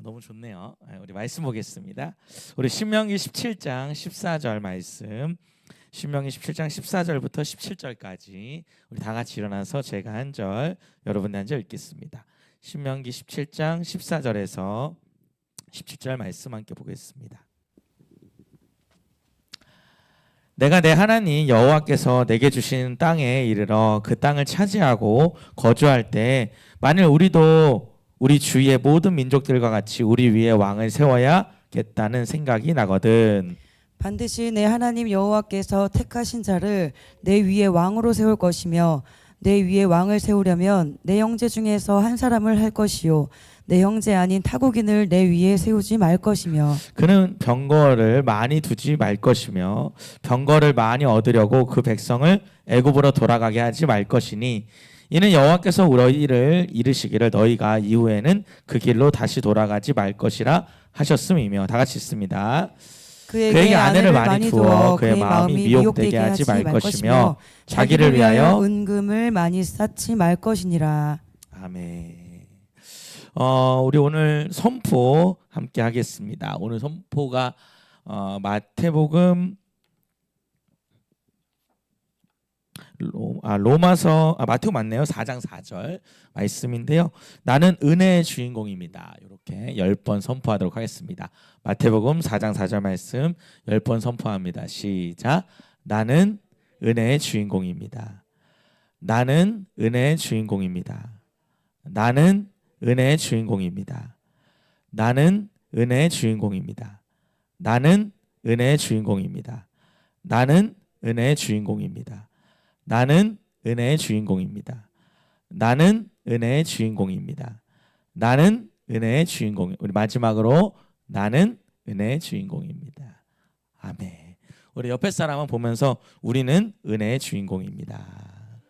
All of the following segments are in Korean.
너무 좋네요. 우리 말씀 보겠습니다. 우리 신명기 17장 14절 말씀. 신명기 17장 14절부터 17절까지 우리 다 같이 일어나서 제가 한 절, 여러분 한 절 읽겠습니다. 신명기 17장 14절에서 17절 말씀 함께 보겠습니다. 내가 내 하나님 여호와께서 내게 주신 땅에 이르러 그 땅을 차지하고 거주할 때 만일 우리도 우리 주위의 모든 민족들과 같이 우리 위에 왕을 세워야겠다는 생각이 나거든. 반드시 내 하나님 여호와께서 택하신 자를 내 위에 왕으로 세울 것이며 내 위에 왕을 세우려면 내 형제 중에서 한 사람을 할 것이요 내 형제 아닌 타국인을 내 위에 세우지 말 것이며 그는 병거를 많이 두지 말 것이며 병거를 많이 얻으려고 그 백성을 애굽으로 돌아가게 하지 말 것이니 이는 여호와께서 너희를 이르시기를 너희가 이후에는 그 길로 다시 돌아가지 말 것이라 하셨음이며. 다 같이 읽습니다. 그에게 아내를 많이 두어 그의 마음이 미혹되게 하지 말 것이며 자기를 위하여 은금을 많이 쌓지 말 것이니라. 아멘. 우리 오늘 선포 함께 하겠습니다. 오늘 선포가 마태복음 마태복음 맞네요. 4장 4절 말씀인데요. 나는 은혜의 주인공입니다. 이렇게 10번 선포하도록 하겠습니다. 마태복음 4장 4절 말씀 10번 선포합니다. 시작. 나는 은혜의 주인공입니다. 나는 은혜의 주인공입니다. 나는 은혜의 주인공입니다. 나는 은혜의 주인공입니다. 나는 은혜의 주인공입니다. 나는 은혜의 주인공입니다. 나는 은혜의 주인공입니다. 나는 은혜의 주인공입니다. 나는 은혜의 주인공. 우리 마지막으로 나는 은혜의 주인공입니다. 아멘. 우리 옆에 사람은 보면서 우리는 은혜의 주인공입니다.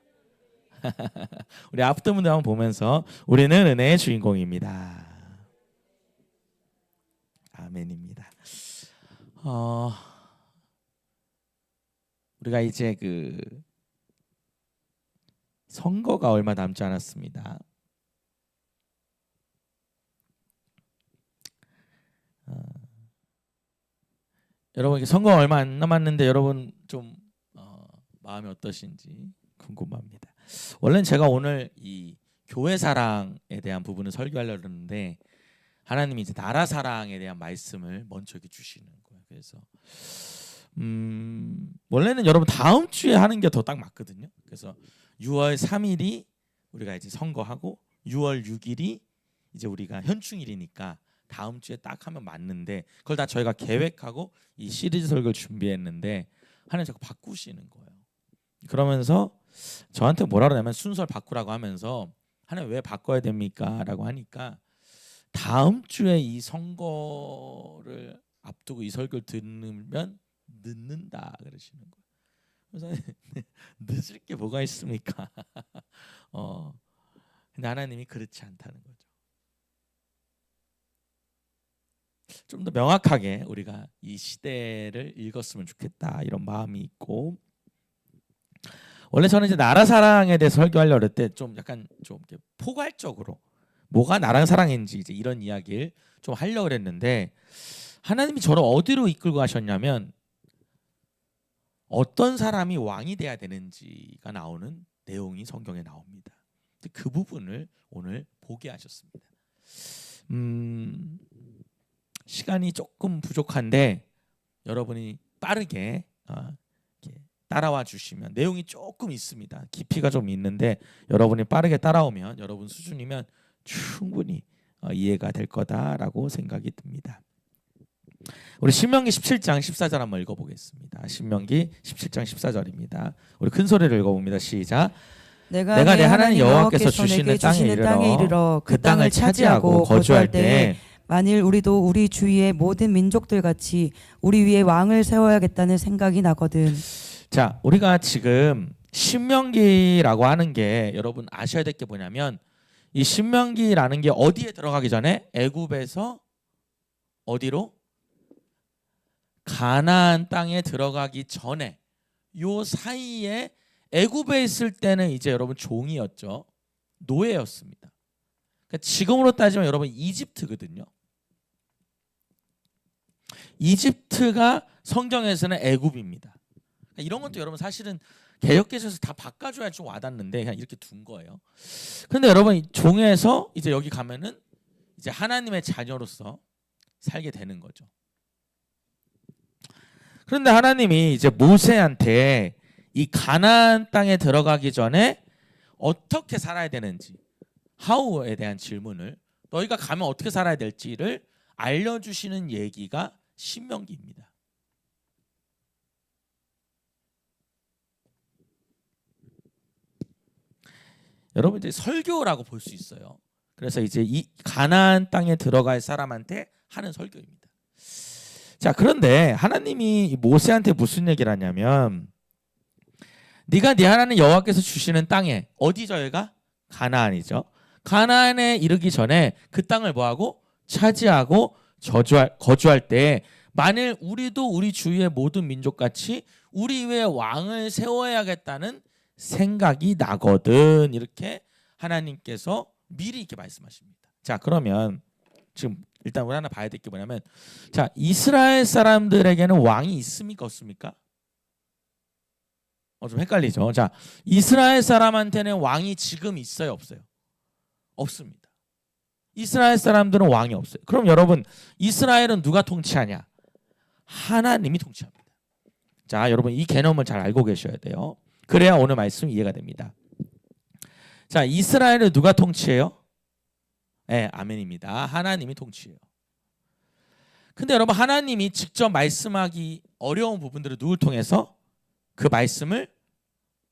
우리 앞에 분들 한번 보면서 우리는 은혜의 주인공입니다. 아멘입니다. 우리가 이제 선거가 얼마 남지 않았습니다. 여러분 선거 얼마 안 남았는데 여러분 좀 마음이 어떠신지 궁금합니다. 원래는 제가 오늘 이 교회 사랑에 대한 부분을 설교하려고 했는데 하나님이 이제 나라 사랑에 대한 말씀을 먼저 이렇게 주시는 거예요. 그래서 원래는 여러분 다음 주에 하는 게 더 딱 맞거든요. 그래서 6월 3일이 우리가 이제 선거하고 6월 6일이 이제 우리가 현충일이니까 다음 주에 딱 하면 맞는데 그걸 다 저희가 계획하고 이 시리즈 설교를 준비했는데 하나님 자꾸 바꾸시는 거예요. 그러면서 저한테 뭐라 그러냐면 순서를 바꾸라고 하면서 하나님 왜 바꿔야 됩니까? 라고 하니까 다음 주에 이 선거를 앞두고 이 설교를 들으면 늦는다 그러시는 거예요. 그래서 늦을 게 뭐가 있습니까? 근데 하나님이 그렇지 않다는 거죠. 좀 더 명확하게 우리가 이 시대를 읽었으면 좋겠다 이런 마음이 있고 원래 저는 이제 나라 사랑에 대해서 설교하려고 할 때 좀 약간 좀 이렇게 포괄적으로 뭐가 나라 사랑인지 이제 이런 이야기를 좀 하려고 했는데 하나님이 저를 어디로 이끌고 가셨냐면 어떤 사람이 왕이 돼야 되는지가 나오는 내용이 성경에 나옵니다. 그 부분을 오늘 보게 하셨습니다. 시간이 조금 부족한데 여러분이 빠르게 따라와 주시면 내용이 조금 있습니다. 깊이가 좀 있는데 여러분이 빠르게 따라오면 여러분 수준이면 충분히 이해가 될 거다라고 생각이 듭니다. 우리 신명기 17장 14절 한번 읽어보겠습니다. 신명기 17장 14절입니다. 우리 큰 소리를 읽어봅니다. 시작. 내가 내 하나님 여호와께서 주시는 땅에 이르러 그 땅을 차지하고 거주할 때 만일 우리도 우리 주위의 모든 민족들 같이 우리 위에 왕을 세워야겠다는 생각이 나거든. 자, 우리가 지금 신명기라고 하는 게 여러분 아셔야 될 게 뭐냐면 이 신명기라는 게 어디에 들어가기 전에 애굽에서 어디로? 가나안 땅에 들어가기 전에 요 사이에 애굽에 있을 때는 이제 여러분 종이었죠. 노예였습니다. 그러니까 지금으로 따지면 여러분 이집트거든요. 이집트가 성경에서는 애굽입니다. 이런 것도 여러분 사실은 개역개서에서 다 바꿔줘야 좀 와닿는데 그냥 이렇게 둔 거예요. 그런데 여러분 종에서 이제 여기 가면은 이제 하나님의 자녀로서 살게 되는 거죠. 그런데 하나님이 이제 모세한테 이 가나안 땅에 들어가기 전에 어떻게 살아야 되는지, how에 대한 질문을, 너희가 가면 어떻게 살아야 될지를 알려주시는 얘기가 신명기입니다. 여러분 이제 설교라고 볼 수 있어요. 그래서 이제 이 가나안 땅에 들어갈 사람한테 하는 설교입니다. 자, 그런데 하나님이 모세한테 무슨 얘기를 하냐면, 네가 네 하나님 여호와께서 주시는 땅에, 어디죠 여기가? 가나안이죠. 가나안에 이르기 전에 그 땅을 뭐하고? 차지하고 거주할 때 만일 우리도 우리 주위의 모든 민족같이 우리 위에 왕을 세워야겠다는 생각이 나거든. 이렇게 하나님께서 미리 이렇게 말씀하십니다. 자, 그러면 지금 일단 우리 하나 봐야 될 게 뭐냐면, 자, 이스라엘 사람들에게는 왕이 있습니까 없습니까? 좀 헷갈리죠. 자, 이스라엘 사람한테는 왕이 지금 있어요 없어요? 없습니다. 이스라엘 사람들은 왕이 없어요. 그럼 여러분 이스라엘은 누가 통치하냐? 하나님이 통치합니다. 자, 여러분 이 개념을 잘 알고 계셔야 돼요. 그래야 오늘 말씀 이해가 됩니다. 자, 이스라엘을 누가 통치해요? 네, 아멘입니다. 하나님이 통치해요. 근데 여러분 하나님이 직접 말씀하기 어려운 부분들을 누굴 통해서? 그 말씀을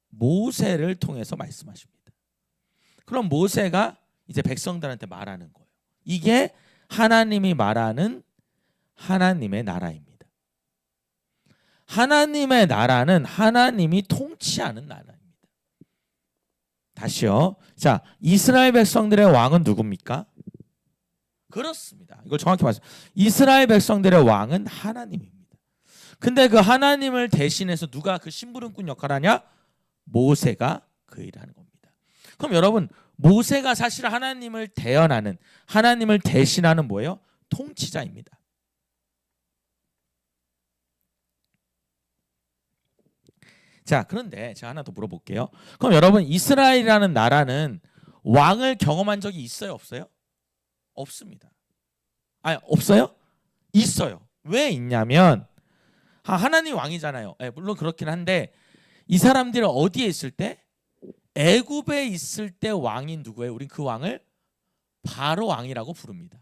모세를 통해서 말씀하십니다. 그럼 모세가 이제 백성들한테 말하는 거예요. 이게 하나님이 말하는 하나님의 나라입니다. 하나님의 나라는 하나님이 통치하는 나라입니다. 다시요. 자, 이스라엘 백성들의 왕은 누굽니까? 그렇습니다. 이걸 정확히 말씀. 이스라엘 백성들의 왕은 하나님입니다. 근데 그 하나님을 대신해서 누가 그 심부름꾼 역할을 하냐? 모세가 그 일을 하는 겁니다. 그럼 여러분 모세가 사실 하나님을 대언하는, 하나님을 대신하는 뭐예요? 통치자입니다. 자, 그런데 제가 하나 더 물어볼게요. 그럼 여러분 이스라엘이라는 나라는 왕을 경험한 적이 있어요 없어요? 없습니다. 아니 없어요? 있어요. 왜 있냐면 하나님이 왕이잖아요. 네, 물론 그렇긴 한데 이 사람들이 어디에 있을 때? 애굽에 있을 때 왕인 누구예요? 우린 그 왕을 바로 왕이라고 부릅니다.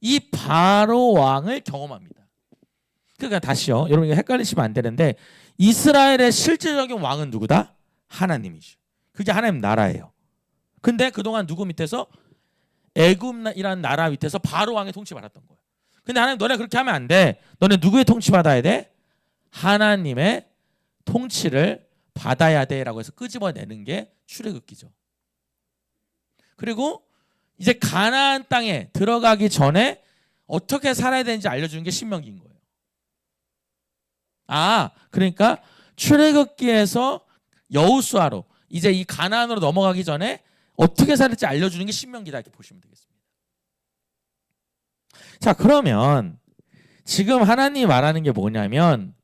이 바로 왕을 경험합니다. 그러니까 다시요. 여러분 이거 헷갈리시면 안 되는데 이스라엘의 실질적인 왕은 누구다? 하나님이죠. 그게 하나님 나라예요. 근데 그동안 누구 밑에서? 애굽이라는 나라 밑에서 바로 왕의 통치받았던 거예요. 근데 하나님 너네 그렇게 하면 안 돼. 너네 누구의 통치받아야 돼? 하나님의 통치를 받아야 돼라고 해서 끄집어내는 게 출애굽기죠. 그리고 이제 가나안 땅에 들어가기 전에 어떻게 살아야 되는지 알려주는 게 신명기인 거예요. 아, 그러니까 출애굽기에서 여호수아로 이제 이 가나안으로 넘어가기 전에 어떻게 살을지 알려주는 게 신명기다 이렇게 보시면 되겠습니다. 자, 그러면 지금 하나님이 말하는 게 뭐냐면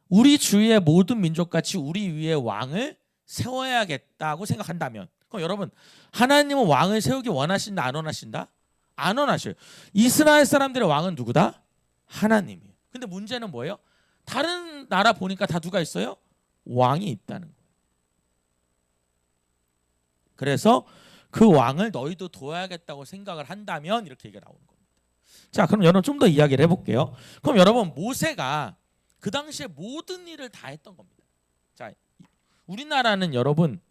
우리 주위의 모든 민족같이 우리 위에 왕을 세워야겠다고 생각한다면, 그럼 여러분 하나님은 왕을 세우기 원하신다 안 원하신다? 안 원하셔요. 이스라엘 사람들의 왕은 누구다? 하나님이에요. 근데 문제는 뭐예요? 다른 나라 보니까 다 누가 있어요? 왕이 있다는 거예요. 그래서 그 왕을 너희도 둬야겠다고 생각을 한다면 이렇게 얘기가 나오는 겁니다. 자, 그럼 여러분 좀 더 이야기를 해볼게요. 그럼 여러분 모세가 그 당시에 모든 일을 다 했던 겁니다. 자, 우리나라는 여러분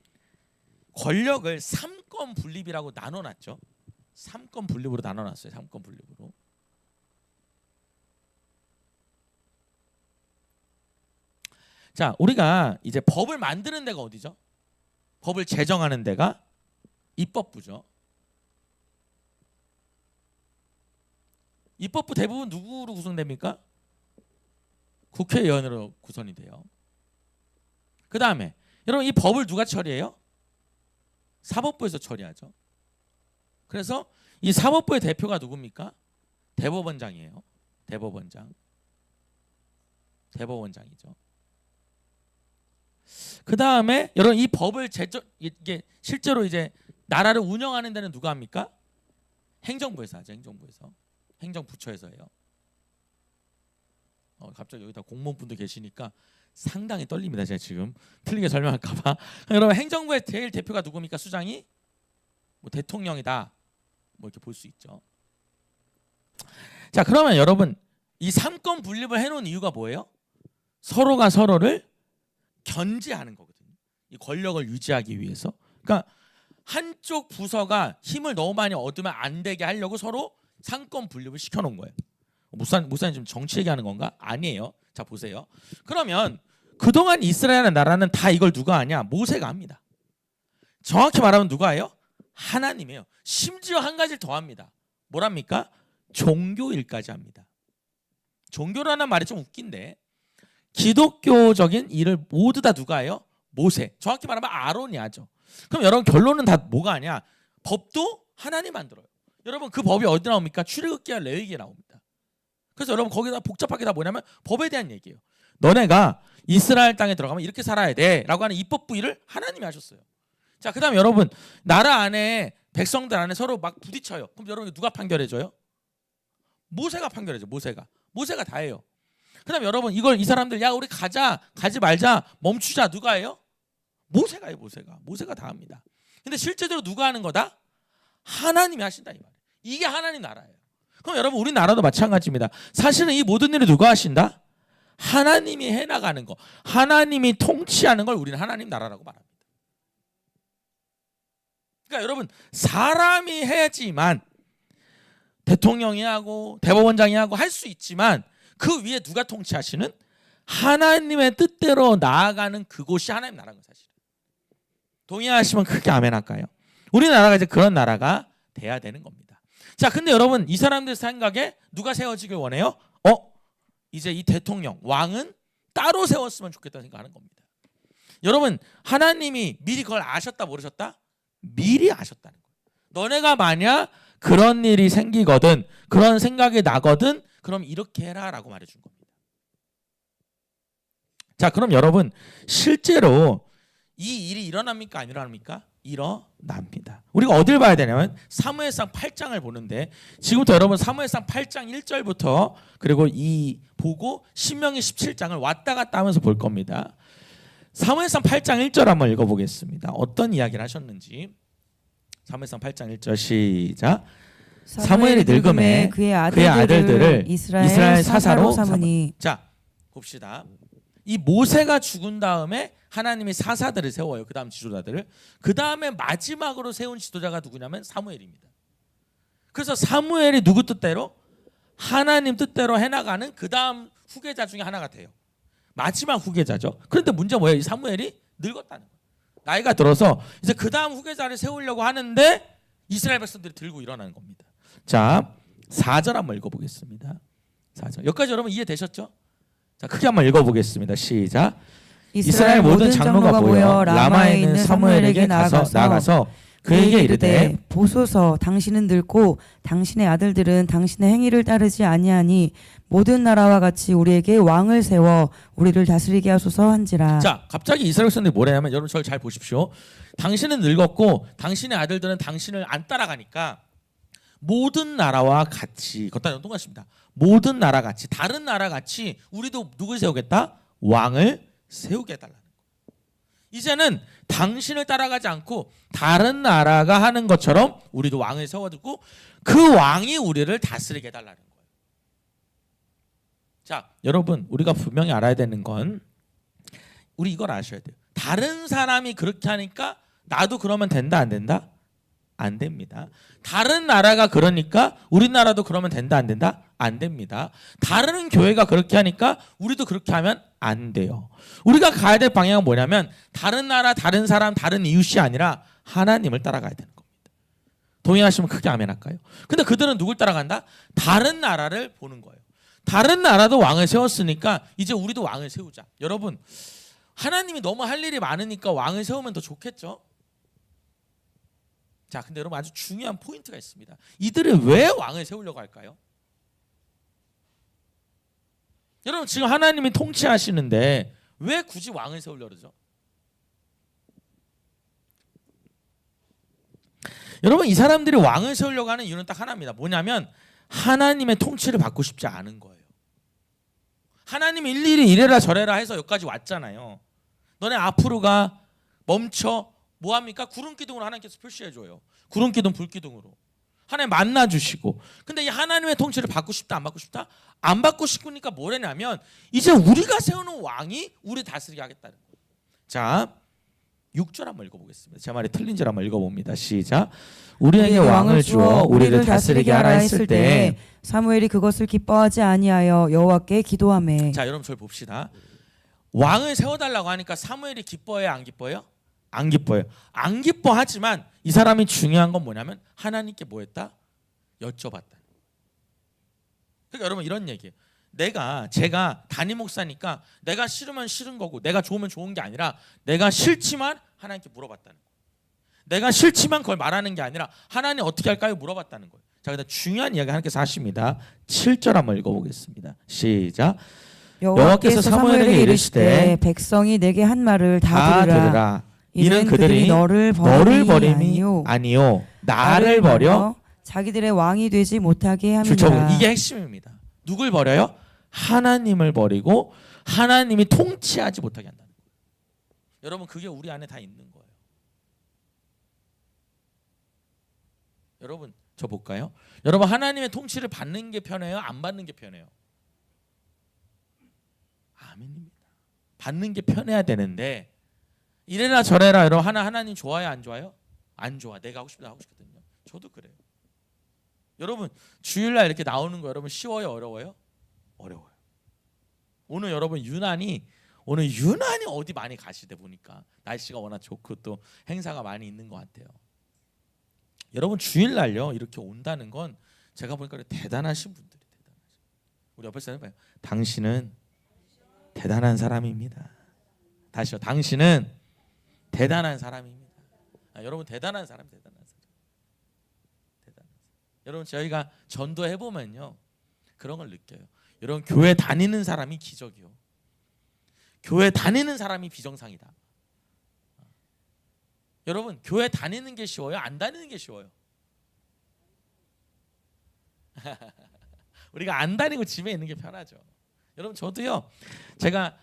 권력을 3권 분립이라고 나눠놨죠. 3권 분립으로 나눠놨어요. 3권 분립으로. 자, 우리가 이제 법을 만드는 데가 어디죠? 법을 제정하는 데가 입법부죠. 입법부 대부분 누구로 구성됩니까? 국회의원으로 구성이 돼요. 그 다음에 여러분 이 법을 누가 처리해요? 사법부에서 처리하죠. 그래서 이 사법부의 대표가 누굽니까? 대법원장이에요. 대법원장이죠. 그 다음에 여러분 이 법을 이게 실제로 이제 나라를 운영하는 데는 누가 합니까? 행정부에서 하죠. 행정부처에서 해요. 갑자기 여기다 공무원분도 계시니까 상당히 떨립니다. 제가 지금 틀리게 설명할까봐. 여러분 행정부의 제일 대표가 누굽니까? 수장이 뭐 대통령이다. 뭐 이렇게 볼 수 있죠. 자, 그러면 여러분 이 삼권 분립을 해놓은 이유가 뭐예요? 서로가 서로를 견제하는 거거든요. 이 권력을 유지하기 위해서. 그러니까 한쪽 부서가 힘을 너무 많이 얻으면 안 되게 하려고 서로 삼권 분립을 시켜놓은 거예요. 목사님 지금 정치 얘기하는 건가? 아니에요. 자, 보세요. 그러면 그동안 이스라엘 나라는 다 이걸 누가 하냐? 모세가 합니다. 정확히 말하면 누가 해요? 하나님이에요. 심지어 한 가지를 더 합니다. 뭐랍니까? 종교일까지 합니다. 종교라는 말이 좀 웃긴데 기독교적인 일을 모두 다 누가 해요? 모세. 정확히 말하면 아론이 하죠. 그럼 여러분 결론은 다 뭐가 아니야? 법도 하나님 만들어요. 여러분 그 법이 어디 나옵니까? 출애굽기와 레위기에 나옵니다. 그래서 여러분 거기다 복잡하게 다 뭐냐면 법에 대한 얘기예요. 너네가 이스라엘 땅에 들어가면 이렇게 살아야 돼 라고 하는 입법 부위를 하나님이 하셨어요. 자, 그 다음에 여러분 나라 안에 백성들 안에 서로 막 부딪혀요. 그럼 여러분 누가 판결해줘요? 모세가 판결해줘. 모세가 다 해요. 그 다음에 여러분 이걸 이 사람들 야 우리 가지 말자 멈추자 누가 해요? 모세가 해요. 모세가 다 합니다. 근데 실제로 누가 하는 거다? 하나님이 하신다 이 말이에요. 이게 하나님 나라예요. 그럼 여러분 우리나라도 마찬가지입니다. 사실은 이 모든 일을 누가 하신다? 하나님이 해나가는 거, 하나님이 통치하는 걸 우리는 하나님 나라라고 말합니다. 그러니까 여러분 사람이 해야지만 대통령이 하고 대법원장이 하고 할 수 있지만 그 위에 누가 통치하시는? 하나님의 뜻대로 나아가는 그곳이 하나님 나라인 거 사실은. 동의하시면 크게 아멘 할까요? 우리나라가 이제 그런 나라가 돼야 되는 겁니다. 자, 근데 여러분 이 사람들 생각에 누가 세워지길 원해요? 이제 이 대통령, 왕은 따로 세웠으면 좋겠다는 생각하는 겁니다. 여러분 하나님이 미리 그걸 아셨다 모르셨다? 미리 아셨다는 거예요. 너네가 만약 그런 일이 생기거든, 그런 생각이 나거든, 그럼 이렇게 해라라고 말해준 겁니다. 자, 그럼 여러분 실제로 이 일이 일어납니까? 안 일어납니까? 일어납니다. 우리가 어딜 봐야 되냐면 사무엘상 8장을 보는데 지금부터 여러분 사무엘상 8장 1절부터 그리고 이 보고 신명기 17장을 왔다 갔다 하면서 볼 겁니다. 사무엘상 8장 1절 한번 읽어보겠습니다. 어떤 이야기를 하셨는지. 사무엘상 8장 1절 시작. 사무엘이 늙음에 그의 아들들을 이스라엘 사사로 삼으니. 자, 봅시다. 이 모세가 죽은 다음에 하나님이 사사들을 세워요. 그 다음 지도자들을. 그 다음에 마지막으로 세운 지도자가 누구냐면 사무엘입니다. 그래서 사무엘이 누구 뜻대로? 하나님 뜻대로 해나가는 그 다음 후계자 중에 하나가 돼요. 마지막 후계자죠. 그런데 문제가 뭐예요? 이 사무엘이 늙었다는 거예요. 나이가 들어서 이제 그 다음 후계자를 세우려고 하는데 이스라엘 백성들이 들고 일어나는 겁니다. 자, 4절 한번 읽어보겠습니다. 4절. 여기까지 여러분 이해되셨죠? 자, 크게 한번 읽어보겠습니다. 시작. 이스라엘 모든 장로가 모여 라마에 있는 사무엘에게 나가서 그에게 이르되 보소서 당신은 늙고 당신의 아들들은 당신의 행위를 따르지 아니하니 모든 나라와 같이 우리에게 왕을 세워 우리를 다스리게 하소서 한지라. 자, 갑자기 이스라엘 백성들이 뭐라냐면 여러분 저를 잘 보십시오. 당신은 늙었고 당신의 아들들은 당신을 안 따라가니까 모든 나라와 같이 걷다 연동하십니다. 모든 나라 같이 다른 나라 같이 우리도 누굴 세우겠다? 왕을 세우게 해달라는 거예요. 이제는 당신을 따라가지 않고 다른 나라가 하는 것처럼 우리도 왕을 세워두고 그 왕이 우리를 다스리게 해달라는 거예요. 자, 여러분 우리가 분명히 알아야 되는 건 우리 이걸 아셔야 돼요. 다른 사람이 그렇게 하니까 나도 그러면 된다 안 된다? 안 됩니다. 다른 나라가 그러니까 우리나라도 그러면 된다 안 된다? 안 됩니다. 다른 교회가 그렇게 하니까 우리도 그렇게 하면 안 돼요. 우리가 가야 될 방향은 뭐냐면 다른 나라, 다른 사람, 다른 이웃이 아니라 하나님을 따라가야 되는 겁니다. 동의하시면 크게 아멘 할까요? 근데 그들은 누굴 따라간다? 다른 나라를 보는 거예요. 다른 나라도 왕을 세웠으니까 이제 우리도 왕을 세우자. 여러분 하나님이 너무 할 일이 많으니까 왕을 세우면 더 좋겠죠? 자, 근데 여러분 아주 중요한 포인트가 있습니다. 이들은 왜 왕을 세우려고 할까요? 여러분 지금 하나님이 통치하시는데 왜 굳이 왕을 세우려고 그러죠? 여러분 이 사람들이 왕을 세우려고 하는 이유는 딱 하나입니다. 뭐냐면 하나님의 통치를 받고 싶지 않은 거예요. 하나님이 일일이 이래라 저래라 해서 여기까지 왔잖아요. 너네 앞으로 가, 멈춰, 뭐합니까? 구름기둥으로 하나님께서 표시해줘요. 구름기둥 불기둥으로 하나님 만나주시고. 근데 이 하나님의 통치를 받고 싶다 안 받고 싶다? 안 받고 싶으니까 뭐래냐면 이제 우리가 세우는 왕이 우리 다스리게 하겠다는 거예요. 자 6절 한번 읽어보겠습니다. 제 말이 틀린지 한번 읽어봅니다. 시작. 우리에게 왕을 주어 우리를 다스리게 하라 했을 때 사무엘이 그것을 기뻐하지 아니하여 여호와께 기도하매. 자 여러분 저를 봅시다. 왕을 세워달라고 하니까 사무엘이 기뻐해요 안 기뻐해요? 안 기뻐해요. 안 기뻐하지만 이 사람이 중요한 건 뭐냐면 하나님께 뭐 했다? 여쭤봤다. 그러니까 여러분 이런 얘기예요. 제가 담임 목사니까 내가 싫으면 싫은 거고 내가 좋으면 좋은 게 아니라 내가 싫지만 하나님께 물어봤다는 거예요. 내가 싫지만 그걸 말하는 게 아니라 하나님 어떻게 할까요? 물어봤다는 거예요. 자, 근데 중요한 이야기 하나님께서 하십니다. 7절 한번 읽어보겠습니다. 시작. 여호와께서 사무엘에게 이르시되 백성이 내게 한 말을 다 들으라. 이는 그들이 너를 버림이 아니요 나를 버려 자기들의 왕이 되지 못하게 함이라. 이게 핵심입니다. 누굴 버려요? 하나님을 버리고 하나님이 통치하지 못하게 한다는 거예요. 여러분 그게 우리 안에 다 있는 거예요. 여러분 저 볼까요? 여러분 하나님의 통치를 받는 게 편해요? 안 받는 게 편해요? 아멘입니다. 받는 게 편해야 되는데 이래라 저래라 여러분 하나님 좋아요 안 좋아요? 안 좋아. 내가 하고 싶다 하고 싶거든요. 저도 그래요. 여러분 주일날 이렇게 나오는 거 여러분 쉬워요 어려워요? 어려워요. 오늘 여러분 유난히 어디 많이 가시대 보니까 날씨가 워낙 좋고 또 행사가 많이 있는 것 같아요. 여러분 주일날요 이렇게 온다는 건 제가 보니까 대단하신 분들이 대단하신. 우리 옆에 사람 봐요. 당신은 대단한 사람입니다. 다시요. 당신은 대단한 사람입니다. 여러분 대단한 사람. 여러분 저희가 전도해 보면요 그런 걸 느껴요. 여러분 교회 다니는 사람이 기적이요. 교회 다니는 사람이 비정상이다. 여러분 교회 다니는 게 쉬워요? 안 다니는 게 쉬워요? 우리가 안 다니고 집에 있는 게 편하죠. 여러분 저도요.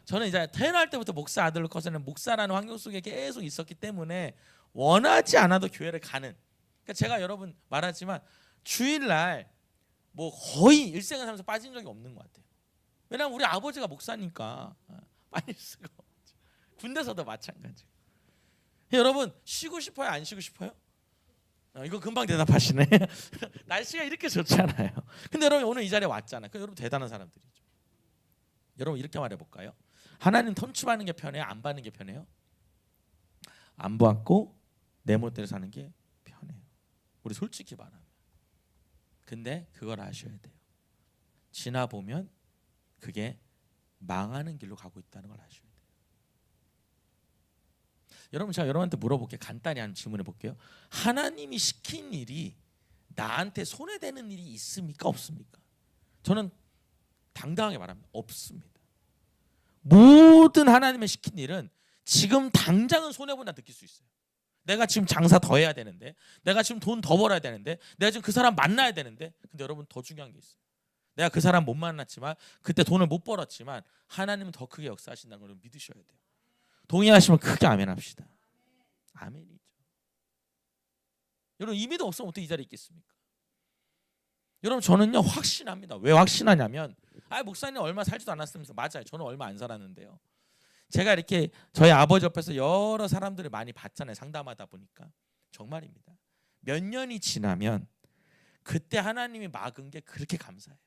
저는 이제 태어날 때부터 목사 아들로 커서는 목사라는 환경 속에 계속 있었기 때문에 원하지 않아도 교회를 가는. 그러니까 제가 여러분 말하지만 주일날 뭐 거의 일생을 살면서 빠진 적이 없는 것 같아요. 왜냐하면 우리 아버지가 목사니까 빠질 수가 없죠. 군대서도 마찬가지. 여러분 쉬고 싶어요? 안 쉬고 싶어요? 이거 금방 대답하시네. 날씨가 이렇게 좋잖아요. 근데 여러분 오늘 이 자리에 왔잖아요. 여러분 대단한 사람들이죠. 여러분 이렇게 말해볼까요? 하나님 통치받는 게 편해요? 안 받는 게 편해요? 안 받고 내 멋대로 사는 게 편해요. 우리 솔직히 말하면. 근데 그걸 아셔야 돼요. 지나 보면 그게 망하는 길로 가고 있다는 걸 아셔야 돼요. 여러분 제가 여러분한테 물어볼게요. 간단히 한 질문해 볼게요. 하나님이 시킨 일이 나한테 손해되는 일이 있습니까? 없습니까? 저는 당당하게 말합니다. 없습니다. 모든 하나님의 시킨 일은 지금 당장은 손해본다 느낄 수 있어요. 내가 지금 장사 더 해야 되는데, 내가 지금 돈 더 벌어야 되는데, 내가 지금 그 사람 만나야 되는데, 근데 여러분 더 중요한 게 있어요. 내가 그 사람 못 만났지만 그때 돈을 못 벌었지만 하나님은 더 크게 역사하신다는 걸 믿으셔야 돼요. 동의하시면 크게 아멘합시다. 아멘이죠. 여러분 이 믿음 없으면 어떻게 이 자리에 있겠습니까? 여러분 저는요 확신합니다. 왜 확신하냐면 목사님 얼마 살지도 않았으면서 맞아요. 저는 얼마 안 살았는데요. 제가 이렇게 저희 아버지 옆에서 여러 사람들을 많이 봤잖아요. 상담하다 보니까 정말입니다. 몇 년이 지나면 그때 하나님이 막은 게 그렇게 감사해요.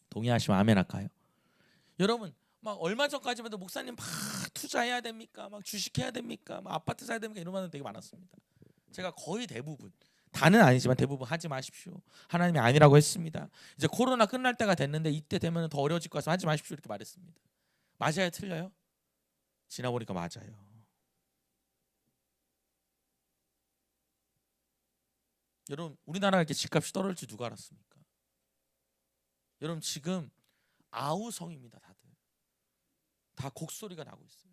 동의하시면 아멘 할까요? 여러분 막 얼마 전까지만 해도 목사님 막 투자해야 됩니까? 막 주식해야 됩니까? 막 아파트 사야 됩니까? 이런 말은 되게 많았습니다. 제가 거의 대부분 다는 아니지만 대부분 하지 마십시오. 하나님이 아니라고 했습니다. 이제 코로나 끝날 때가 됐는데 이때 되면 더 어려워질 것 같아서 하지 마십시오 이렇게 말했습니다. 맞아요? 틀려요? 지나보니까 맞아요. 여러분 우리나라가 이렇게 집값이 떨어질 줄 누가 알았습니까? 여러분 지금 아우성입니다. 다들 다 곡소리가 나고 있어요.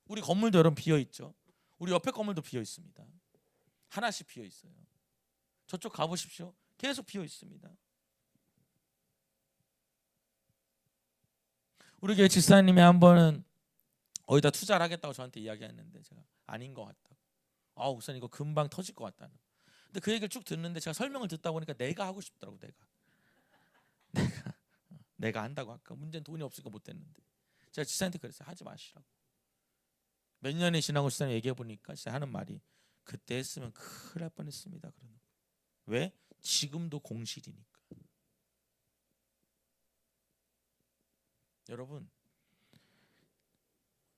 우리 건물도 여러분 비어 있죠. 우리 옆에 건물도 비어 있습니다. 하나씩 비어 있어요. 저쪽 가보십시오. 계속 비어 있습니다. 우리 교회 집사님이 한 번은 어디다 투자를 하겠다고 저한테 이야기했는데 제가 아닌 것 같다고. 우선 이거 금방 터질 것 같다는. 근데 그 얘기를 쭉 듣는데 제가 설명을 듣다 보니까 내가 하고 싶더라고. 내가 한다고 할까. 문제는 돈이 없으니까 못 됐는데 제가 집사님한테 그랬어요. 하지 마시라고. 몇 년이 지나고 집사님 얘기해 보니까 진짜 하는 말이 그때 했으면 큰일 날 뻔했습니다. 그러는 거예요. 왜? 지금도 공실이니까. 여러분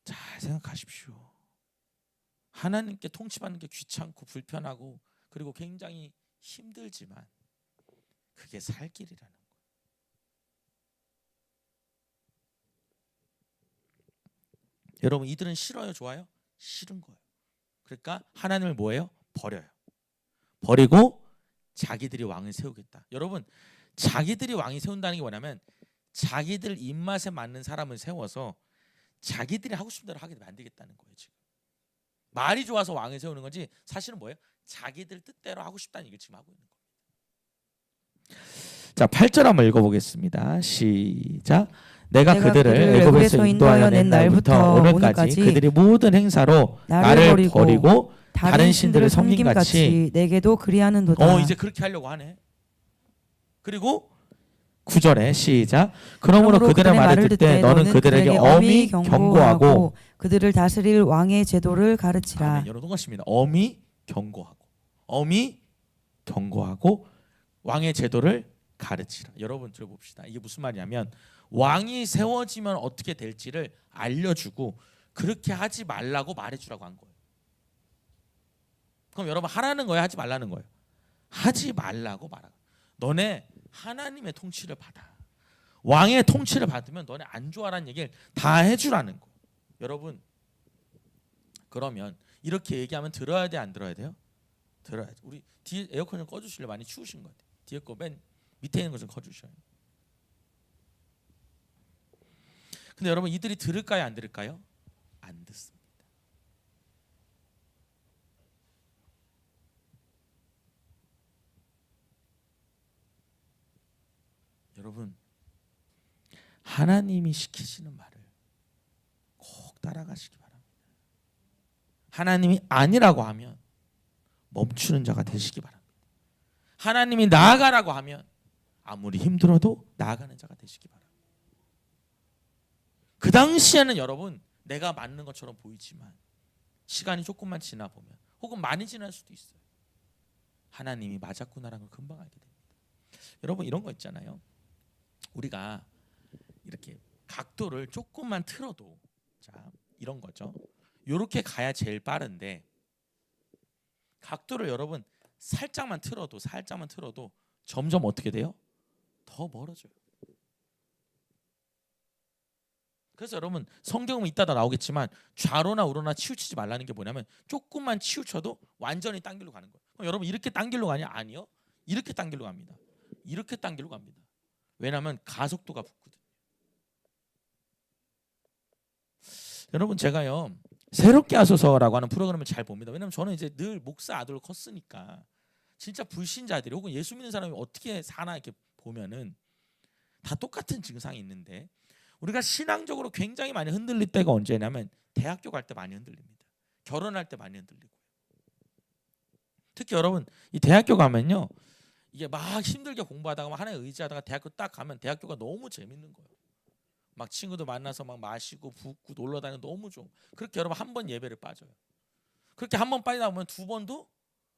잘 생각하십시오. 하나님께 통치받는 게 귀찮고 불편하고 그리고 굉장히 힘들지만 그게 살 길이라는 거예요. 여러분 이들은 싫어요, 좋아요? 싫은 거예요. 그러니까 하나님을 뭐예요? 버려요. 버리고 자기들이 왕을 세우겠다. 여러분 자기들이 왕이 세운다는 게 뭐냐면 자기들 입맛에 맞는 사람을 세워서 자기들이 하고 싶은 대로 하게 만들겠다는 거예요. 지금 말이 좋아서 왕을 세우는 거지 사실은 뭐예요? 자기들 뜻대로 하고 싶다는 얘기를 지금 하고 있는 겁니다. 자, 8절 한번 읽어보겠습니다. 시작. 내가 그들을 애굽에서 인도하여 낸 날부터 오늘까지 그들이 모든 행사로 나를 버리고 다른 신들을 섬김같이 내게도 그리하는도다. 이제 그렇게 하려고 하네. 그리고 9절에 시작. 그러므로 그들의 말을 듣되 너는 그들에게 엄히 경고하고 그들을 다스릴 왕의 제도를 가르치라. 아멘. 여러분 동감입니다. 엄히 경고하고 왕의 제도를 가르치라. 여러분 들어봅시다. 이게 무슨 말이냐면 왕이 세워지면 어떻게 될지를 알려주고 그렇게 하지 말라고 말해주라고 한 거예요. 그럼 여러분 하라는 거예요? 하지 말라는 거예요? 하지 말라고 말하고. 너네 하나님의 통치를 받아. 왕의 통치를 받으면 너네 안 좋아라는 얘기를 다 해주라는 거예요. 여러분 그러면 이렇게 얘기하면 들어야 돼, 안 들어야 돼요? 들어야죠. 우리 뒤에 에어컨 좀 꺼주실래요? 많이 추우신 것 같아요. 뒤에 거 맨 밑에 있는 거 좀 꺼주셔요. 근데 여러분 이들이 들을까요, 안 들을까요? 안 듣습니다. 여러분 하나님이 시키시는 말을 꼭 따라가시기 바랍니다. 하나님이 아니라고 하면 멈추는 자가 되시기 바랍니다. 하나님이 나아가라고 하면 아무리 힘들어도 나아가는 자가 되시기 바랍니다. 그 당시에는 여러분 내가 맞는 것처럼 보이지만 시간이 조금만 지나 보면 혹은 많이 지날 수도 있어요. 하나님이 맞았구나라는 걸 금방 알게 됩니다. 여러분 이런 거 있잖아요. 우리가 이렇게 각도를 조금만 틀어도 자 이런 거죠. 이렇게 가야 제일 빠른데 각도를 여러분 살짝만 틀어도 점점 어떻게 돼요? 더 멀어져요. 그래서 여러분 성경은 이따가 나오겠지만 좌로나 우로나 치우치지 말라는 게 뭐냐면 조금만 치우쳐도 완전히 딴 길로 가는 거예요. 그럼 여러분 이렇게 딴 길로 가냐? 아니요. 이렇게 딴 길로 갑니다. 이렇게 딴 길로 갑니다. 왜냐하면 가속도가 붙거든요. 여러분 제가요 새롭게 하소서라고 하는 프로그램을 잘 봅니다. 왜냐하면 저는 이제 늘 목사 아들로 컸으니까 진짜 불신자들이 혹은 예수 믿는 사람이 어떻게 사나 이렇게 보면은 다 똑같은 증상이 있는데 우리가 신앙적으로 굉장히 많이 흔들릴 때가 언제냐면 대학교 갈 때 많이 흔들립니다. 결혼할 때 많이 흔들리고요. 특히 여러분 이 대학교 가면요 이게 막 힘들게 공부하다가 막 하나에 의지하다가 대학교 딱 가면 대학교가 너무 재밌는 거예요. 막 친구들 만나서 막 마시고 붓고 놀러 다니는 너무 좋은. 그렇게 여러분 한 번 예배를 빠져요. 그렇게 한 번 빠지다 보면 두 번도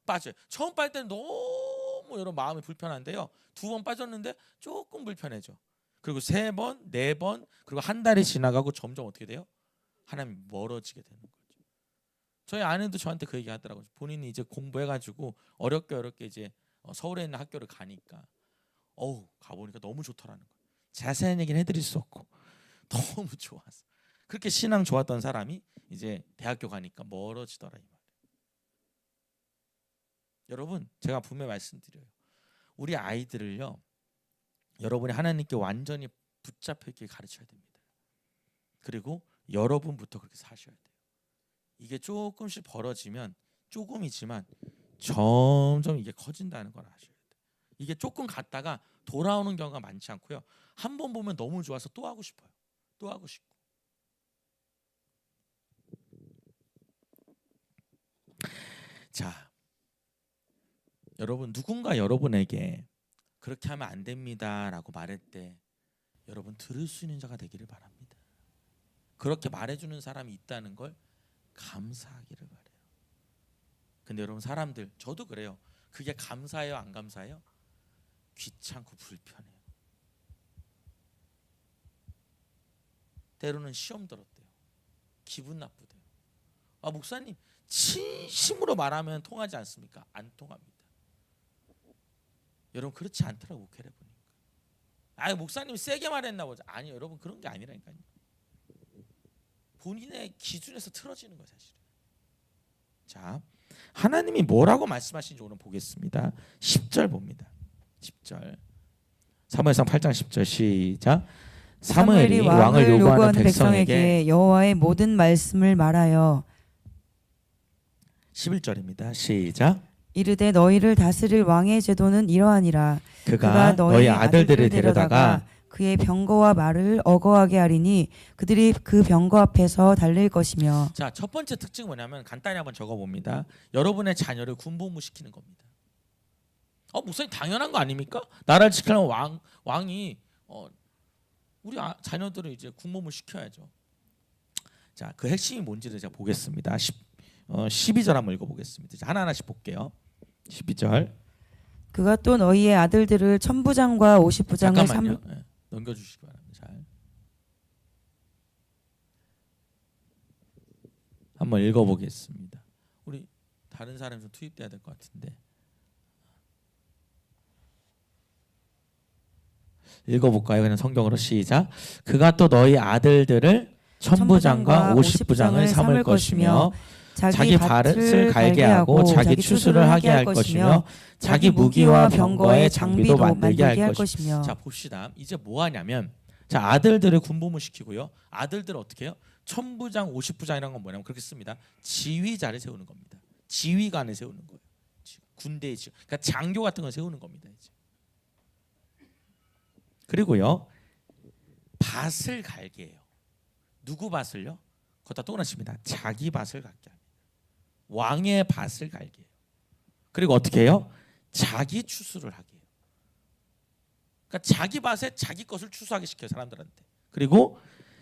빠져요. 처음 빠질 때는 너무 여러분 마음이 불편한데요. 두 번 빠졌는데 조금 불편해져. 그리고 세 번, 네 번, 그리고 한 달이 지나가고 점점 어떻게 돼요? 하나님 멀어지게 되는 거죠. 저희 아내도 저한테 그 얘기 하더라고요. 본인이 이제 공부해가지고 어렵게 이제 서울에 있는 학교를 가니까 가보니까 너무 좋더라는 거예요. 자세한 얘기는 해드릴 수 없고 너무 좋아서 그렇게 신앙 좋았던 사람이 이제 대학교 가니까 멀어지더라 이 말이에요. 여러분 제가 분명히 말씀드려요. 우리 아이들을요 여러분이 하나님께 완전히 붙잡혀 있게 가르쳐야 됩니다. 그리고 여러분부터 그렇게 사셔야 돼요. 이게 조금씩 벌어지면 조금이지만 점점 이게 커진다는 걸 아셔야 돼요. 이게 조금 갔다가 돌아오는 경우가 많지 않고요. 한 번 보면 너무 좋아서 또 하고 싶어요. 또 하고 싶고. 자, 여러분 누군가 여러분에게 그렇게 하면 안 됩니다라고 말할 때 여러분 들을 수 있는 자가 되기를 바랍니다. 그렇게 말해주는 사람이 있다는 걸 감사하기를 바래요. 근데 여러분 사람들 저도 그래요. 그게 감사해요 안 감사해요? 귀찮고 불편해요. 때로는 시험 들었대요. 기분 나쁘대요. 아 목사님 진심으로 말하면 통하지 않습니까? 안 통합니다. 여러분 그렇지 않더라고 목회를 보니까. 아 목사님 세게 말했나 보자. 아니 여러분 그런 게 아니라니까요. 본인의 기준에서 틀어지는 거예요 사실은. 자 하나님이 뭐라고 말씀하시는지 오늘 보겠습니다. 10절 봅니다. 10절 사무엘상 8장 10절 시작. 사무엘이 왕을 요구하는 백성에게 여호와의 모든 말씀을 말하여 11절입니다. 시작. 이르되 너희를 다스릴 왕의 제도는 이러하니라. 그가 너희 아들들을 데려다가 그의 병거와 말을 어거하게 하리니 그들이 그 병거 앞에서 달릴 것이며. 자, 첫 번째 특징은 뭐냐면 간단히 한번 적어봅니다. 여러분의 자녀를 군복무시키는 겁니다. 목사님 당연한 거 아닙니까? 나라를 지키려면 왕이 우리 자녀들을 이제 군복무 시켜야죠. 자, 그 핵심이 뭔지를 제가 보겠습니다. 12절 한번 읽어보겠습니다. 하나하나씩 볼게요. 12절. 그가 또 너희의 아들들을 천부장과 50부장을 잠깐만요. 넘겨주시기 바랍니다. 잘. 한번 읽어보겠습니다. 우리 다른 사람 좀 투입돼야 될 것 같은데. 읽어볼까요? 그냥 성경으로 시작. 그가 또 너희 아들들을 천부장과 50부장을 삼을 것이며 자기 밭을 갈게 하고 자기 추수를 하게 할 것이며 자기 무기와 병거의 장비도 만들게 할 것이며. 자 봅시다. 이제 뭐 하냐면 자 아들들을 군복무 시키고요. 아들들을 어떻게 해요? 천부장 50부장이라는 건 뭐냐면 그렇게 씁니다. 지휘자를 세우는 겁니다. 지휘관을 세우는 거예요. 군대의 지휘. 그러니까 장교 같은 걸 세우는 겁니다. 이제. 그리고요. 밭을 갈게 해요. 누구 밭을요? 거기다 또 하십니다. 자기 밭을 갈게 합니다. 왕의 밭을 갈게 해요. 그리고 어떻게 해요? 자기 추수를 하게 해요. 그러니까 자기 밭에 자기 것을 추수하게 시켜요. 사람들한테. 그리고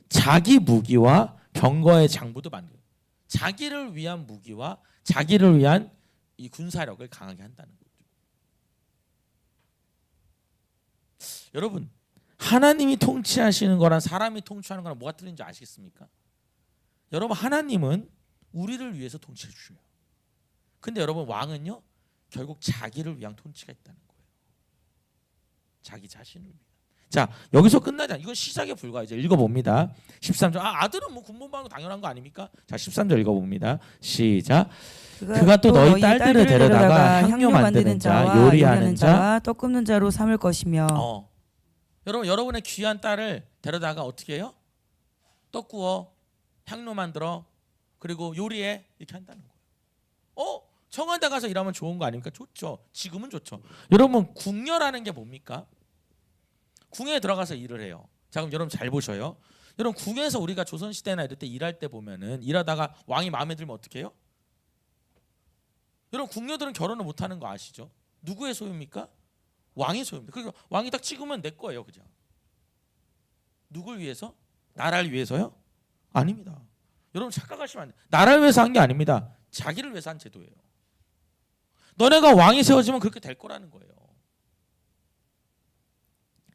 자기 무기와 병거의 장부도 만들어요. 자기를 위한 무기와 자기를 위한 이 군사력을 강하게 한다는 거죠. 여러분 하나님이 통치하시는 거랑 사람이 통치하는 거랑 뭐가 틀린지 아시겠습니까? 여러분 하나님은 우리를 위해서 통치해 주셔요. 근데 여러분 왕은요 결국 자기를 위한 통치가 있다는 거예요. 자기 자신을 위한. 자 여기서 끝나지 않아요. 이건 시작에 불과해요. 이제 읽어봅니다. 13절. 아들은 뭐 군복무하는 거 당연한 거 아닙니까? 자 13절 읽어봅니다. 시작. 그가 또 너희 딸들을 데려다가 향료 만드는 자, 요리하는 자, 떡 굽는 자로 삼을 것이며. 여러분 여러분의 귀한 딸을 데려다가 어떻게 해요? 떡 구워, 향료 만들어, 그리고 요리해 이렇게 한다는 거예요. 청와대 가서 일하면 좋은 거 아닙니까? 좋죠. 지금은 좋죠. 여러분 궁녀라는 게 뭡니까? 궁에 들어가서 일을 해요. 자 그럼 여러분 잘 보셔요. 여러분 궁에서 우리가 조선시대나 이럴 때 일할 때 보면은 일하다가 왕이 마음에 들면 어떻게 해요? 여러분 궁녀들은 결혼을 못하는 거 아시죠? 누구의 소유입니까? 왕의 소유입니다. 그러니까 왕이 딱 찍으면 내 거예요. 그죠? 누굴 위해서? 나라를 위해서요? 아닙니다. 여러분 착각하시면 안 돼요. 나라를 위해서 한 게 아닙니다. 자기를 위해서 한 제도예요. 너네가 왕이 세워지면 그렇게 될 거라는 거예요.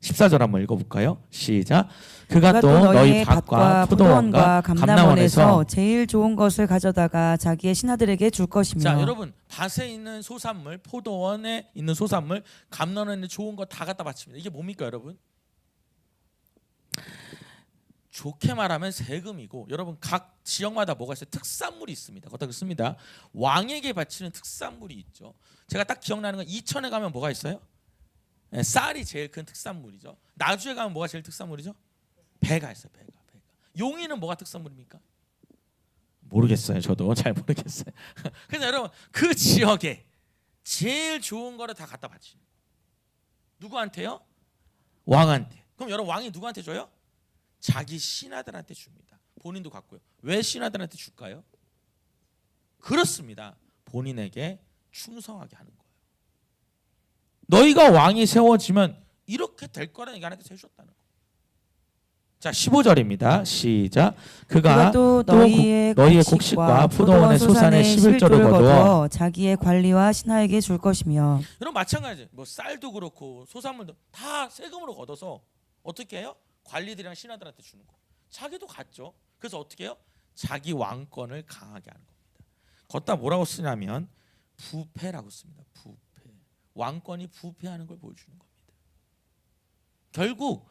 14절 한번 읽어볼까요? 시작. 그가 또 너희 밭과 포도원과 감람원에서 제일 좋은 것을 가져다가 자기의 신하들에게 줄 것이며. 자 여러분 밭에 있는 소산물, 포도원에 있는 소산물, 감람원에 있는 좋은 거 다 갖다 바칩니다. 이게 뭡니까 여러분? 좋게 말하면 세금이고 여러분 각 지역마다 뭐가 있어요? 특산물이 있습니다. 거기다 씁니다. 왕에게 바치는 특산물이 있죠. 제가 딱 기억나는 건 이천에 가면 뭐가 있어요? 쌀이 제일 큰 특산물이죠. 나주에 가면 뭐가 제일 특산물이죠? 배가 있어요. 배가. 용인은 뭐가 특산물입니까? 모르겠어요. 저도 잘 모르겠어요. 그래서 여러분 그 지역에 제일 좋은 거를 다 갖다 바치는 거예요. 누구한테요? 왕한테. 그럼 여러분 왕이 누구한테 줘요? 자기 신하들한테 줍니다. 본인도 갖고요. 왜 신하들한테 줄까요? 그렇습니다. 본인에게 충성하게 하는 거예요. 너희가 왕이 세워지면 이렇게 될 거라는 얘기 하나님께서 해주셨다는 거예요. 자 15절입니다. 시작. 그가 또 너희의 곡식과 포도원의 소산의 11조를 거두어 자기의 관리와 신하에게 줄 것이며. 여러분 마찬가지. 뭐 쌀도 그렇고 소산물도 다 세금으로 걷어서 어떻게 해요? 관리들이랑 신하들한테 주는 거. 자기도 갖죠. 그래서 어떻게 해요? 자기 왕권을 강하게 하는 겁니다. 걷다 뭐라고 쓰냐면 부패라고 씁니다. 부패. 왕권이 부패하는 걸 보여주는 겁니다. 결국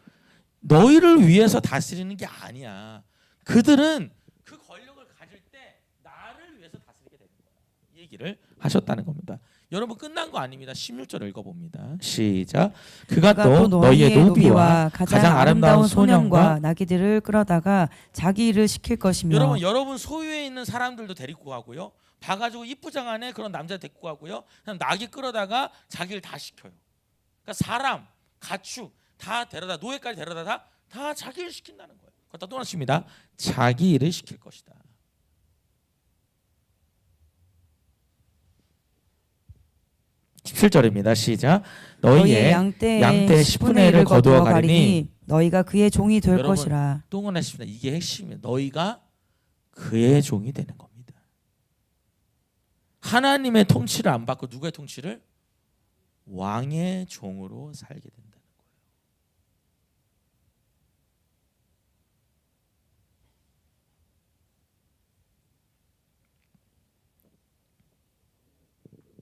너희를 위해서 다스리는 게 아니야. 그들은 그 권력을 가질 때 나를 위해서 다스리게 되는 거야. 이 얘기를 하셨다는 겁니다. 여러분 끝난 거 아닙니다. 16절 읽어봅니다. 시작. 그가 또 너희의 노비와 가장 아름다운 소년과 나귀들을 끌어다가 자기 일을 시킬 것이며. 여러분 소유에 있는 사람들도 데리고 가고요. 봐가지고 이쁘장 안에 그런 남자 데리고 가고요. 그냥 나귀 끌어다가 자기 일 다 시켜요. 그러니까 사람, 가축 다 데려다 노예까지 데려다 다 자기 일 시킨다는 거예요. 걷다 또 하십니다. 자기 일을 시킬 것이다. 17절입니다. 시작. 너희의 양떼의 10분의 1을 거두어 가리니 너희가 그의 종이 될 여러분, 것이라. 또 원하십니다. 이게 핵심이에요. 너희가 그의 종이 되는 겁니다. 하나님의 통치를 안 받고 누구의 통치를? 왕의 종으로 살게 된다는 거예요.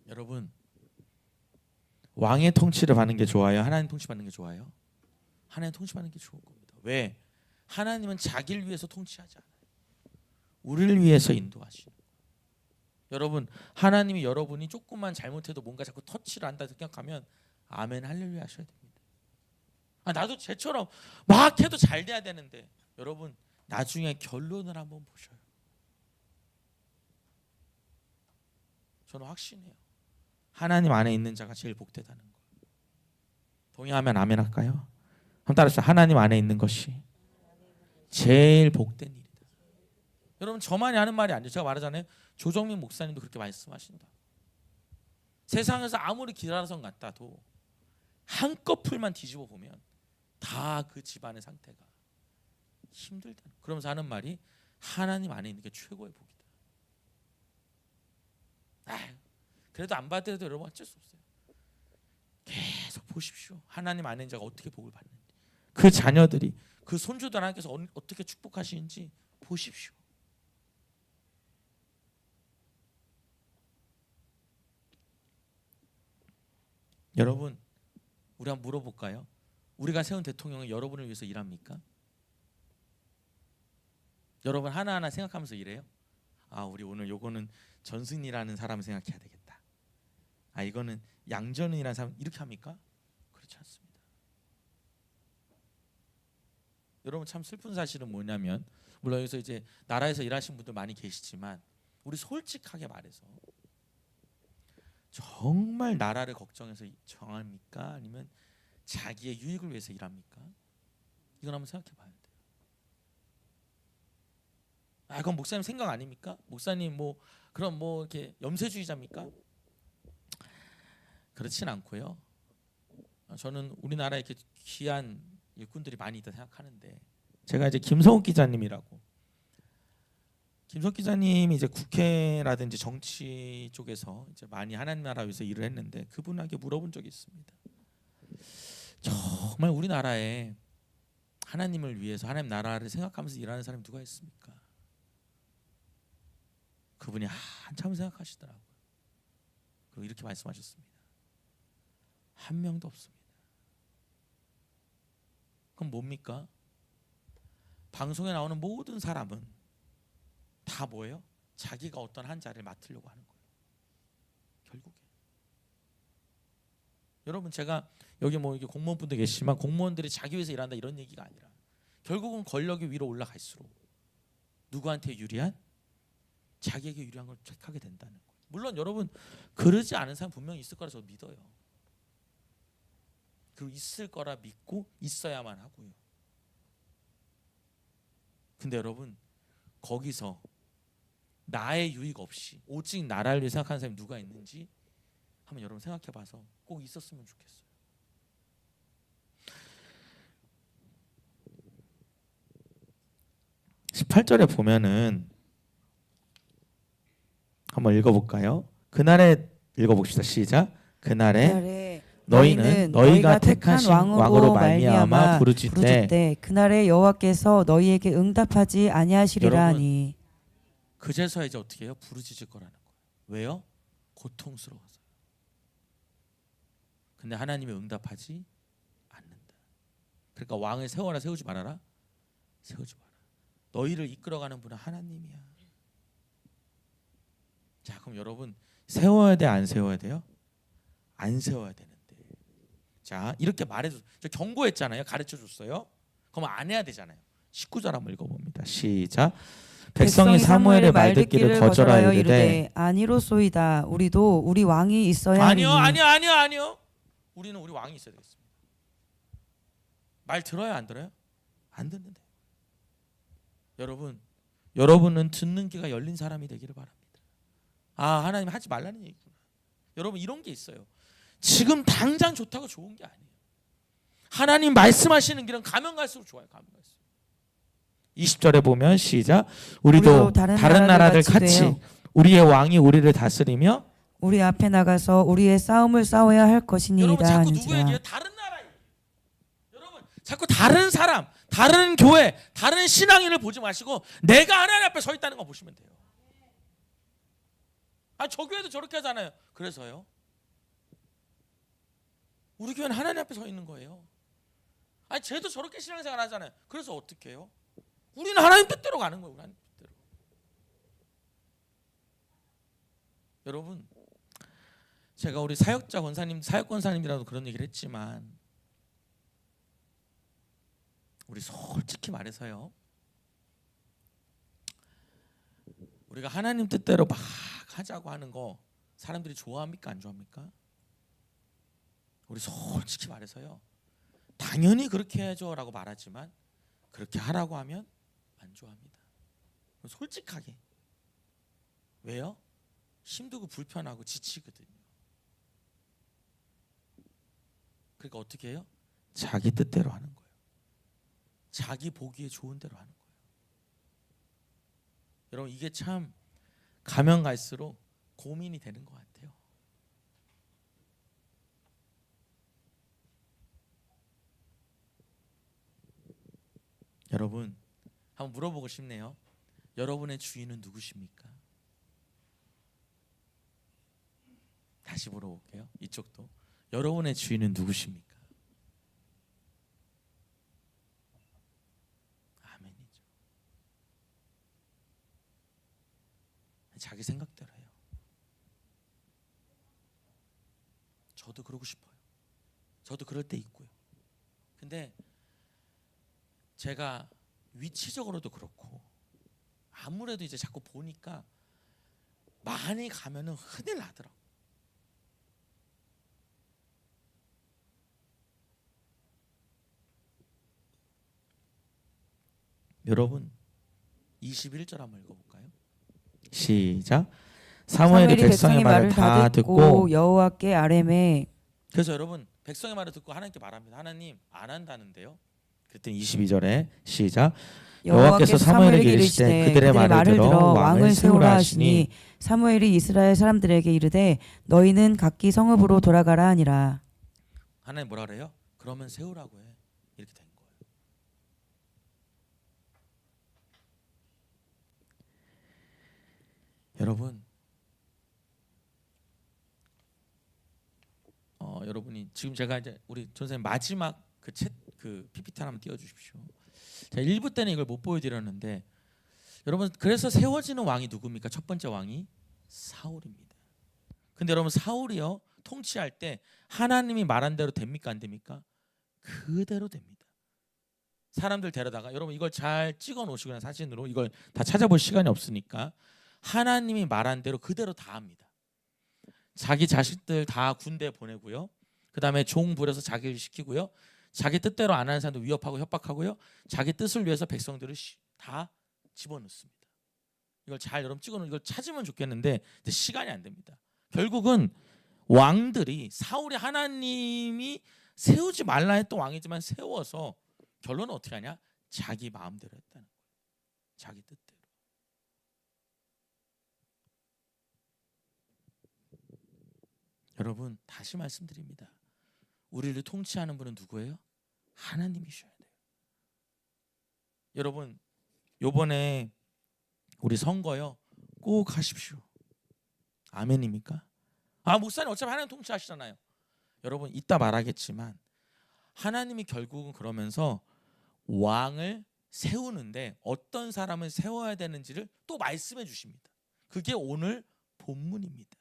여러분 왕의 통치를 받는 게 좋아요? 하나님 통치 받는 게 좋아요? 하나님 통치 받는 게 좋을 겁니다. 왜? 하나님은 자기를 위해서 통치하지 않아요. 우리를 위해서 인도하시는 거예요. 여러분 하나님이 여러분이 조금만 잘못해도 뭔가 자꾸 터치를 한다 생각하면 아멘 할렐루야 하셔야 됩니다. 나도 쟤처럼 막 해도 잘 돼야 되는데 여러분 나중에 결론을 한번 보셔요. 저는 확신해요. 하나님 안에 있는 자가 제일 복되다는 거예요. 동의하면 아멘 할까요? 한번 따라서 하나님 안에 있는 것이 제일 복된 일이다. 여러분 저만이 하는 말이 아니에요. 제가 말하잖아요. 조정민 목사님도 그렇게 말씀하신다. 세상에서 아무리 기라성 같아도 한꺼풀만 뒤집어 보면 다 그 집안의 상태가 힘들다. 그러면서 하는 말이 하나님 안에 있는 게 최고의 복이다. 그래도 안 받더라도 여러분 어쩔 수 없어요. 계속 보십시오. 하나님 안에 있는 자가 어떻게 복을 받는지, 그 자녀들이 그 손주들 하나님께서 어떻게 축복하시는지 보십시오. 여러분 우리 한번 물어볼까요? 우리가 세운 대통령은 여러분을 위해서 일합니까? 여러분 하나하나 생각하면서 일해요? 우리 오늘 요거는 전승이라는 사람을 생각해야 되겠다. 이거는 양전은이라는 사람 이렇게 합니까? 그렇지 않습니다. 여러분 참 슬픈 사실은 뭐냐면 물론 여기서 이제 나라에서 일하시는 분들 많이 계시지만 우리 솔직하게 말해서 정말 나라를 걱정해서 정합니까? 아니면 자기의 유익을 위해서 일합니까? 이건 한번 생각해 봐야 돼요. 그건 목사님 생각 아닙니까? 목사님 그럼 이렇게 염세주의자입니까? 그렇진 않고요. 저는 우리나라에 이렇게 귀한 일꾼들이 많이 있다 생각하는데 제가 이제 김성욱 기자님이라고 김성욱 기자님이 이제 국회라든지 정치 쪽에서 이제 많이 하나님 나라 위해서 일을 했는데 그분에게 물어본 적이 있습니다. 정말 우리나라에 하나님을 위해서 하나님 나라를 생각하면서 일하는 사람이 누가 있습니까? 그분이 한참 생각하시더라고요. 그리고 이렇게 말씀하셨습니다. 한 명도 없습니다. 그럼 뭡니까? 방송에 나오는 모든 사람은 다 뭐예요? 자기가 어떤 한 자리를 맡으려고 하는 거예요. 결국에. 여러분 제가 여기 뭐 이렇게 공무원분들 계시지만 공무원들이 자기 위해서 일한다 이런 얘기가 아니라 결국은 권력이 위로 올라갈수록 누구한테 유리한? 자기에게 유리한 걸 택하게 된다는 거예요. 물론 여러분 그러지 않은 사람 분명히 있을 거라 저도 믿어요. 그리고 있을 거라 믿고 있어야만 하고요. 근데 여러분 거기서 나의 유익 없이 오직 나를 위해 생각하는 사람이 누가 있는지 한번 여러분 생각해봐서 꼭 있었으면 좋겠어요. 18절에 보면은 한번 읽어볼까요? 그날에 읽어봅시다. 시작. 그날에 너희는 너희가 택하신 왕으로 말미암아 부르짖되 그날에 여호와께서 너희에게 응답하지 아니하시리라 하니. 그제서야 이제 어떻게 해요? 부르짖을 거라는 거예요. 왜요? 고통스러워서. 근데 하나님이 응답하지 않는다. 그러니까 왕을 세워라 세우지 말아라? 세우지 마라. 너희를 이끌어가는 분은 하나님이야. 자, 그럼 여러분 세워야 돼, 안 세워야 돼요? 안 세워야 되는데. 자, 이렇게 말해줘. 저 경고했잖아요. 가르쳐줬어요. 그럼 안 해야 되잖아요. 19절 한번 읽어봅니다. 시작. 백성이 사무엘의 말 듣기를 거절하여 이르되 아니로소이다. 우리도 우리 왕이 있어야 하니. 아니요. 우리는 우리 왕이 있어야 되겠습니다. 말 들어요, 안 들어요? 안 듣는데. 여러분은 듣는 귀가 열린 사람이 되기를 바랍니다. 아, 하나님 하지 말라는 얘기구나. 여러분 이런 게 있어요. 지금 당장 좋다고 좋은 게 아니에요. 하나님 말씀하시는 길은 가면 갈수록 좋아요. 가면 갈수록. 20절에 보면 시작. 우리도 다른 나라들 같이 우리의 왕이 우리를 다스리며 우리 앞에 나가서 우리의 싸움을 싸워야 할 것이니이다. 여러분 자꾸 누구 얘기해요? 다른 나라예요. 여러분 자꾸 다른 사람, 다른 교회, 다른 신앙인을 보지 마시고 내가 하나님 앞에 서 있다는 거 보시면 돼요. 아, 저 교회도 저렇게 하잖아요. 그래서요? 우리 교회는 하나님 앞에 서 있는 거예요. 아니 쟤도 저렇게 신앙생활 하잖아요. 그래서 어떻게 해요? 우리는 하나님 뜻대로 가는 거예요. 하나님 뜻대로. 여러분 제가 우리 사역자 권사님, 사역 권사님이라도 그런 얘기를 했지만 우리 솔직히 말해서요. 우리가 하나님 뜻대로 막 하자고 하는 거 사람들이 좋아합니까? 안 좋아합니까? 우리 솔직히 말해서요. 당연히 그렇게 해줘라고 말하지만 그렇게 하라고 하면 안 좋아합니다. 솔직하게. 왜요? 힘들고 불편하고 지치거든요. 그러니까 어떻게 해요? 자기 뜻대로 하는 거예요. 자기 보기에 좋은 대로 하는 거예요. 여러분 이게 참 가면 갈수록 고민이 되는 것 같아요. 여러분 한번 물어보고 싶네요. 여러분의 주인은 누구십니까? 다시 물어볼게요. 이쪽도. 여러분의 주인은 누구십니까? 아멘이죠. 자기 생각대로 해요. 저도 그러고 싶어요. 저도 그럴 때 있고요. 근데 제가 위치적으로도 그렇고 아무래도 이제 자꾸 보니까 많이 가면은 큰일 나더라고. 여러분 21절 한번 읽어볼까요? 시작. 사무엘이 백성의 말을 다 듣고 여호와께 아뢰매. 그래서 여러분 백성의 말을 듣고 하나님께 말합니다. 하나님 안 한다는데요. 그랬더니 22절에 시작. 여호와께서 사무엘에게 이르시되 그들의 말을 들어 왕을 세우라 하시니 사무엘이 이스라엘 사람들에게 이르되 너희는 각기 성읍으로 돌아가라 하니라. 하나님 뭐라 그래요? 그러면 세우라고 해. 이렇게 된 거예요. 여러분 여러분이 지금 제가 이제 우리 전사님 마지막 그 PPT 하나만 띄워주십시오. 자, 1부 때는 이걸 못 보여드렸는데 여러분 그래서 세워지는 왕이 누굽니까? 첫 번째 왕이 사울입니다. 근데 여러분 사울이요 통치할 때 하나님이 말한 대로 됩니까 안 됩니까? 그대로 됩니다. 사람들 데려다가 여러분 이걸 잘 찍어 놓으시거나 사진으로 이걸 다 찾아볼 시간이 없으니까 하나님이 말한 대로 그대로 다 합니다. 자기 자식들 다 군대 보내고요. 그다음에 종 부려서 자기를 시키고요. 자기 뜻대로 안 하는 사람도 위협하고 협박하고요. 자기 뜻을 위해서 백성들을 다 집어넣습니다. 이걸 잘 여러분 찍어놓은 이걸 찾으면 좋겠는데 이제 시간이 안 됩니다. 결국은 왕들이 사울이 하나님이 세우지 말라 했던 왕이지만 세워서 결론은 어떻게 하냐? 자기 마음대로 했다는 거예요. 자기 뜻대로. 여러분 다시 말씀드립니다. 우리를 통치하는 분은 누구예요? 하나님이셔야 돼요. 여러분 요번에 우리 선거요 꼭 하십시오. 아멘입니까? 목사님 어차피 하나님 통치하시잖아요. 여러분 이따 말하겠지만 하나님이 결국은 그러면서 왕을 세우는데 어떤 사람을 세워야 되는지를 또 말씀해 주십니다. 그게 오늘 본문입니다.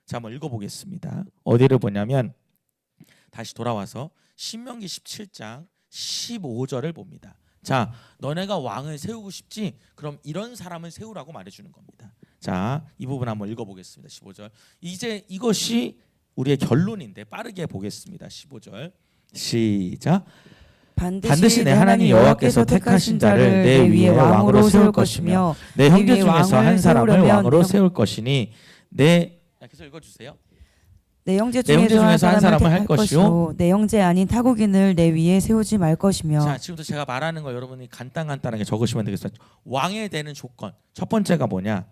자, 한번 읽어보겠습니다. 어디를 보냐면 다시 돌아와서 신명기 17장 15절을 봅니다. 자, 너네가 왕을 세우고 싶지? 그럼 이런 사람을 세우라고 말해주는 겁니다. 자, 이 부분 한번 읽어보겠습니다. 15절. 이제 이것이 우리의 결론인데 빠르게 보겠습니다. 15절 시작. 반드시 내 하나님 여호와께서 택하신 자를 내 위에 왕으로 세울 것이며 내 형제 중에서 한 사람을 왕으로 세울 것이니 계속 읽어주세요. 내 형제 중에서 한 사람을 할 것이요 내 형제 아닌 타국인을 내 위에 세우지 말 것이며. 자, 지금부터 제가 말하는 거 여러분이 간단하게 적으시면 되겠습니다. 왕에 되는 조건 첫 번째가 뭐냐?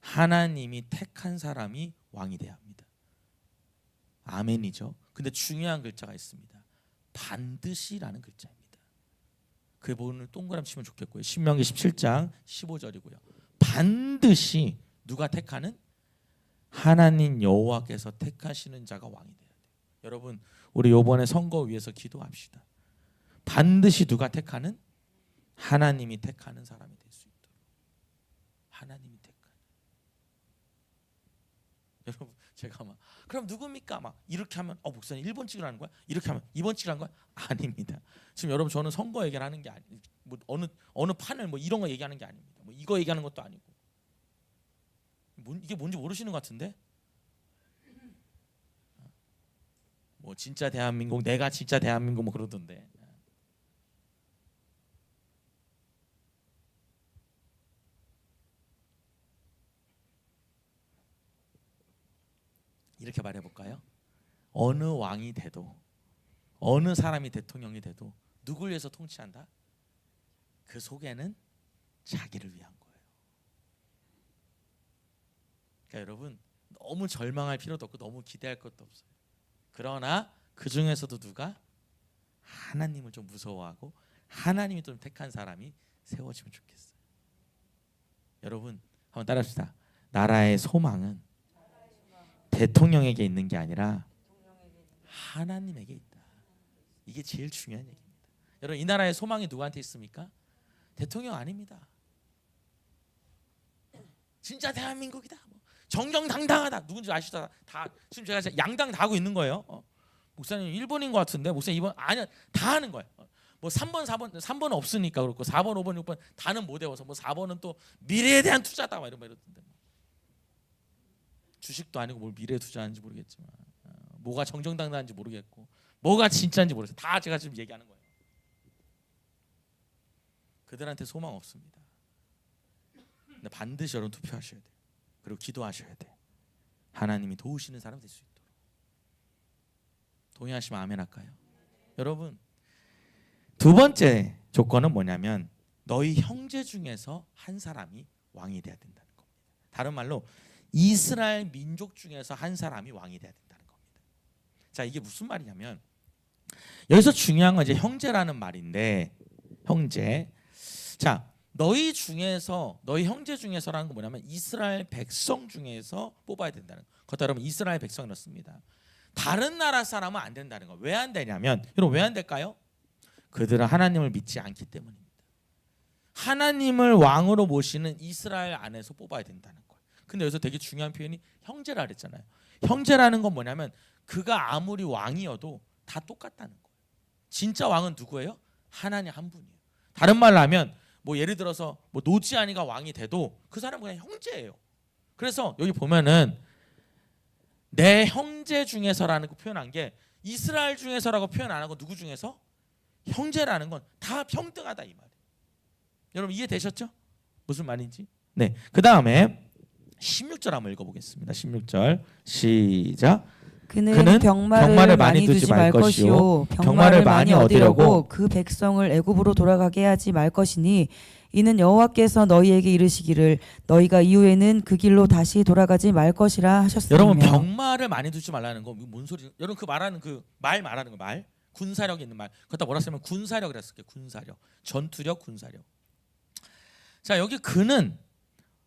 하나님이 택한 사람이 왕이 돼야 합니다. 아멘이죠. 근데 중요한 글자가 있습니다. 반드시라는 글자입니다. 그 부분을 동그라미 치면 좋겠고요. 신명기 17장 15절이고요. 반드시 누가 택하는? 하나님 여호와께서 택하시는 자가 왕이 돼야 돼요. 여러분 우리 이번에 선거 위해서 기도합시다. 반드시 누가 택하는? 하나님이 택하는 사람이 될 수 있도록. 하나님이 택하는. 여러분 제가 막 그럼 누굽니까? 막 이렇게 하면 목사님 1번 찍으라는 거야? 이렇게 하면 2번 찍으라는 거야? 아닙니다. 지금 여러분 저는 선거 얘기를 하는 게 아니 뭐 어느 판을 뭐 이런 거 얘기하는 게 아닙니다. 뭐 이거 얘기하는 것도 아니고. 이게 뭔지 모르시는 것 같은데? 뭐 진짜 대한민국 내가 진짜 대한민국 뭐 그러던데. 이렇게 말해볼까요? 어느 왕이 돼도 어느 사람이 대통령이 돼도 누굴 위해서 통치한다? 그 속에는 자기를 위한 거예요. 그러니까 여러분 너무 절망할 필요도 없고 너무 기대할 것도 없어요. 그러나 그 중에서도 누가 하나님을 좀 무서워하고 하나님이 좀 택한 사람이 세워지면 좋겠어요. 여러분 한번 따라합시다. 나라의 소망은 대통령에게 있는 게 아니라 하나님에게 있다. 이게 제일 중요한 얘기입니다. 여러분 이 나라의 소망이 누구한테 있습니까? 대통령 아닙니다. 진짜 대한민국이다. 정정당당하다. 누군지 아시다. 다 지금 제가 양당 다 하고 있는 거예요. 목사님 1번인 것 같은데 목사님 2번 아니야. 다 하는 거예요. 뭐 3번 3번은 없으니까 그렇고 4번 5번 6번 다는 못 외워서 뭐 4번은 또 미래에 대한 투자다 막 이러던데. 주식도 아니고 뭘 미래에 투자하는지 모르겠지만 뭐가 정정당당한지 모르겠고 뭐가 진짜인지 모르겠어요. 다 제가 지금 얘기하는 거예요. 그들한테 소망 없습니다. 근데 반드시 여러분 투표하셔야 돼요. 그리고 기도하셔야 돼. 하나님이 도우시는 사람 될 수 있도록. 동의하시면 아멘 할까요? 여러분 두 번째 조건은 뭐냐면 너희 형제 중에서 한 사람이 왕이 돼야 된다는 겁니다. 다른 말로 이스라엘 민족 중에서 한 사람이 왕이 돼야 된다는 겁니다. 자, 이게 무슨 말이냐면 여기서 중요한 건 이제 형제라는 말인데 형제. 자, 너희 형제 중에서라는 건 뭐냐면 이스라엘 백성 중에서 뽑아야 된다는 거. 그것도 여러분 이스라엘 백성이었습니다. 다른 나라 사람은 안 된다는 거. 왜 안 되냐면 여러분 왜 안 될까요? 그들은 하나님을 믿지 않기 때문입니다. 하나님을 왕으로 모시는 이스라엘 안에서 뽑아야 된다는 거예요. 근데 여기서 되게 중요한 표현이 형제라 그랬잖아요. 형제라는 건 뭐냐면 그가 아무리 왕이어도 다 똑같다는 거예요. 진짜 왕은 누구예요? 하나님 한 분이에요. 다른 말로 하면 뭐 예를 들어서 뭐 노지아니가 왕이 돼도 그 사람은 그냥 형제예요. 그래서 여기 보면은 내 형제 중에서라는 거 표현한 게 이스라엘 중에서라고 표현 안 하고 누구 중에서? 형제라는 건 다 평등하다 이 말이에요. 여러분 이해되셨죠? 무슨 말인지? 네. 그다음에 16절 한번 읽어보겠습니다. 16절 시작. 그는 병마를 많이 두지 말 것이요 병마를 많이 얻으려고 그 백성을 애굽으로 돌아가게 하지 말 것이니 이는 여호와께서 너희에게 이르시기를 너희가 이후에는 그 길로 다시 돌아가지 말 것이라 하셨으며. 여러분 병마를 많이 두지 말라는 거 뭔 소리? 여러분 그 말하는 그 말 말하는 거 말 군사력 있는 말 그것다 뭐라 쓰면 군사력이라 쓸게요. 군사력 전투력 군사력. 자 여기 그는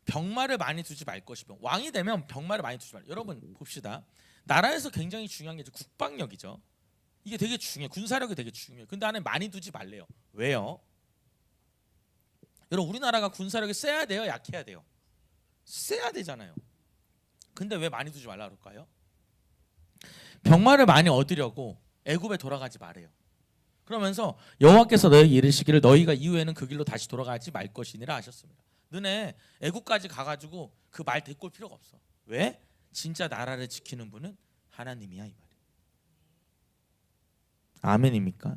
병마를 많이 두지 말 것이며 왕이 되면 병마를 많이 두지 말. 여러분 봅시다. 나라에서 굉장히 중요한 게 이제 국방력이죠. 이게 되게 중요해. 군사력이 되게 중요해. 근데 안에 많이 두지 말래요. 왜요? 여러분 우리나라가 군사력이 세야 돼요? 약해야 돼요? 세야 되잖아요. 근데 왜 많이 두지 말라 그럴까요? 병마를 많이 얻으려고 애굽에 돌아가지 말아요. 그러면서 여호와께서 너에게 이르시기를 너희가 이후에는 그 길로 다시 돌아가지 말 것이니라 하셨습니다. 너네 애굽까지 가가지고 그 말 데리고 올 필요가 없어. 왜? 진짜 나라를 지키는 분은 하나님이야 이 말이에요. 아멘입니까?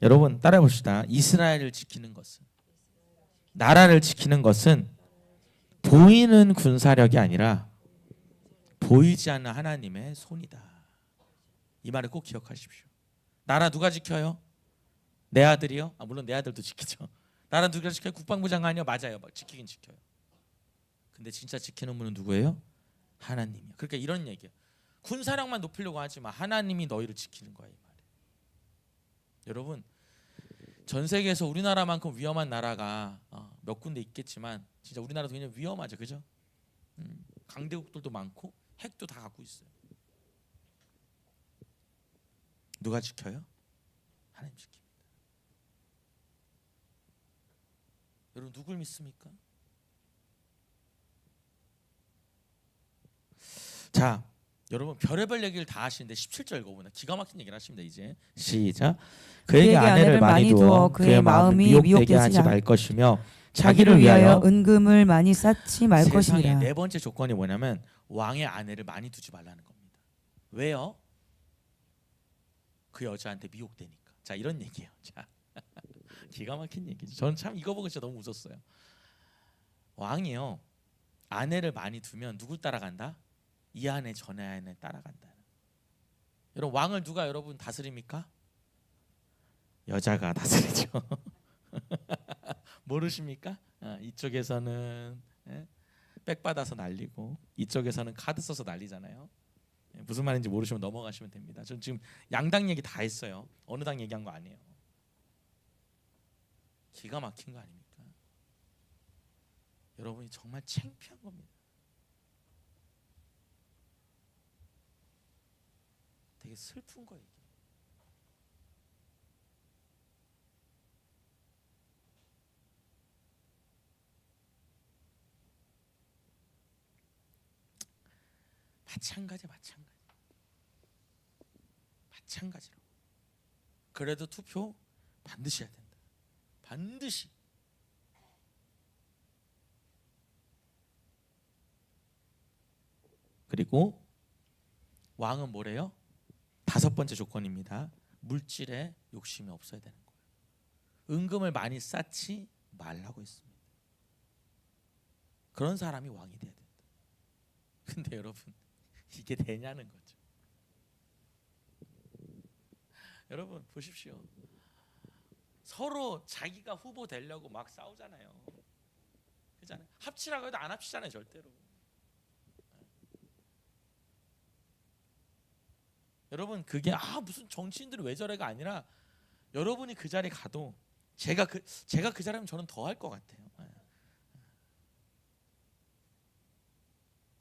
여러분 따라해 봅시다. 이스라엘을 지키는 것은 나라를 지키는 것은 보이는 군사력이 아니라 보이지 않는 하나님의 손이다. 이 말을 꼭 기억하십시오. 나라 누가 지켜요? 내 아들이요? 물론 내 아들도 지키죠. 나라 누가 지켜요? 국방부 장관이요? 맞아요. 지키긴 지켜요. 근데 진짜 지키는 분은 누구예요? 하나님이요. 그러니까 이런 얘기예요. 군사력만 높이려고 하지 마. 하나님이 너희를 지키는 거야 이 말이에요. 여러분 전 세계에서 우리나라만큼 위험한 나라가 몇 군데 있겠지만 진짜 우리나라도 굉장히 위험하죠, 그죠? 강대국들도 많고 핵도 다 갖고 있어요. 누가 지켜요? 하나님 지킵니다. 여러분 누굴 믿습니까? 자, 여러분 별의별 얘기를 다 하시는데 17절 읽어보면 기가 막힌 얘기를 하십니다. 이제 시작. 그에게 아내를 많이 두어 그의 마음이 미혹되게 하지 말 것이며 자기를 위하여 은금을 많이 쌓지 말 것이니라. 네 번째 조건이 뭐냐면 왕의 아내를 많이 두지 말라는 겁니다. 왜요? 그 여자한테 미혹되니까. 자 이런 얘기예요. 자 기가 막힌 얘기죠. 저는 참 이거 보고 진짜 너무 웃었어요. 왕이요 아내를 많이 두면 누굴 따라간다? 이 아내 전에 아내 따라간다. 여러분 왕을 누가 여러분 다스립니까? 여자가 다스리죠. 모르십니까? 이쪽에서는 백 받아서 날리고 이쪽에서는 카드 써서 날리잖아요. 무슨 말인지 모르시면 넘어가시면 됩니다. 전 지금 양당 얘기 다 했어요. 어느 당 얘기한 거 아니에요. 기가 막힌 거 아닙니까? 여러분이 정말 창피한 겁니다. 되게 슬픈 거예요. 마찬가지로. 그래도 투표 반드시 해야 된다. 반드시. 그리고 왕은 뭐래요? 5번째 조건입니다. 물질에 욕심이 없어야 되는 거예요. 은금을 많이 쌓지 말라고 했습니다. 그런 사람이 왕이 돼야 된다. 근데 여러분 이게 되냐는 거죠. 여러분 보십시오. 서로 자기가 후보 되려고 막 싸우잖아요. 그렇잖아요. 합치라고 해도 안 합치잖아요, 절대로. 여러분 그게 무슨 정치인들이 왜 저래가 아니라 여러분이 그 자리 가도 제가 그 자리면 저는 더 할 것 같아요.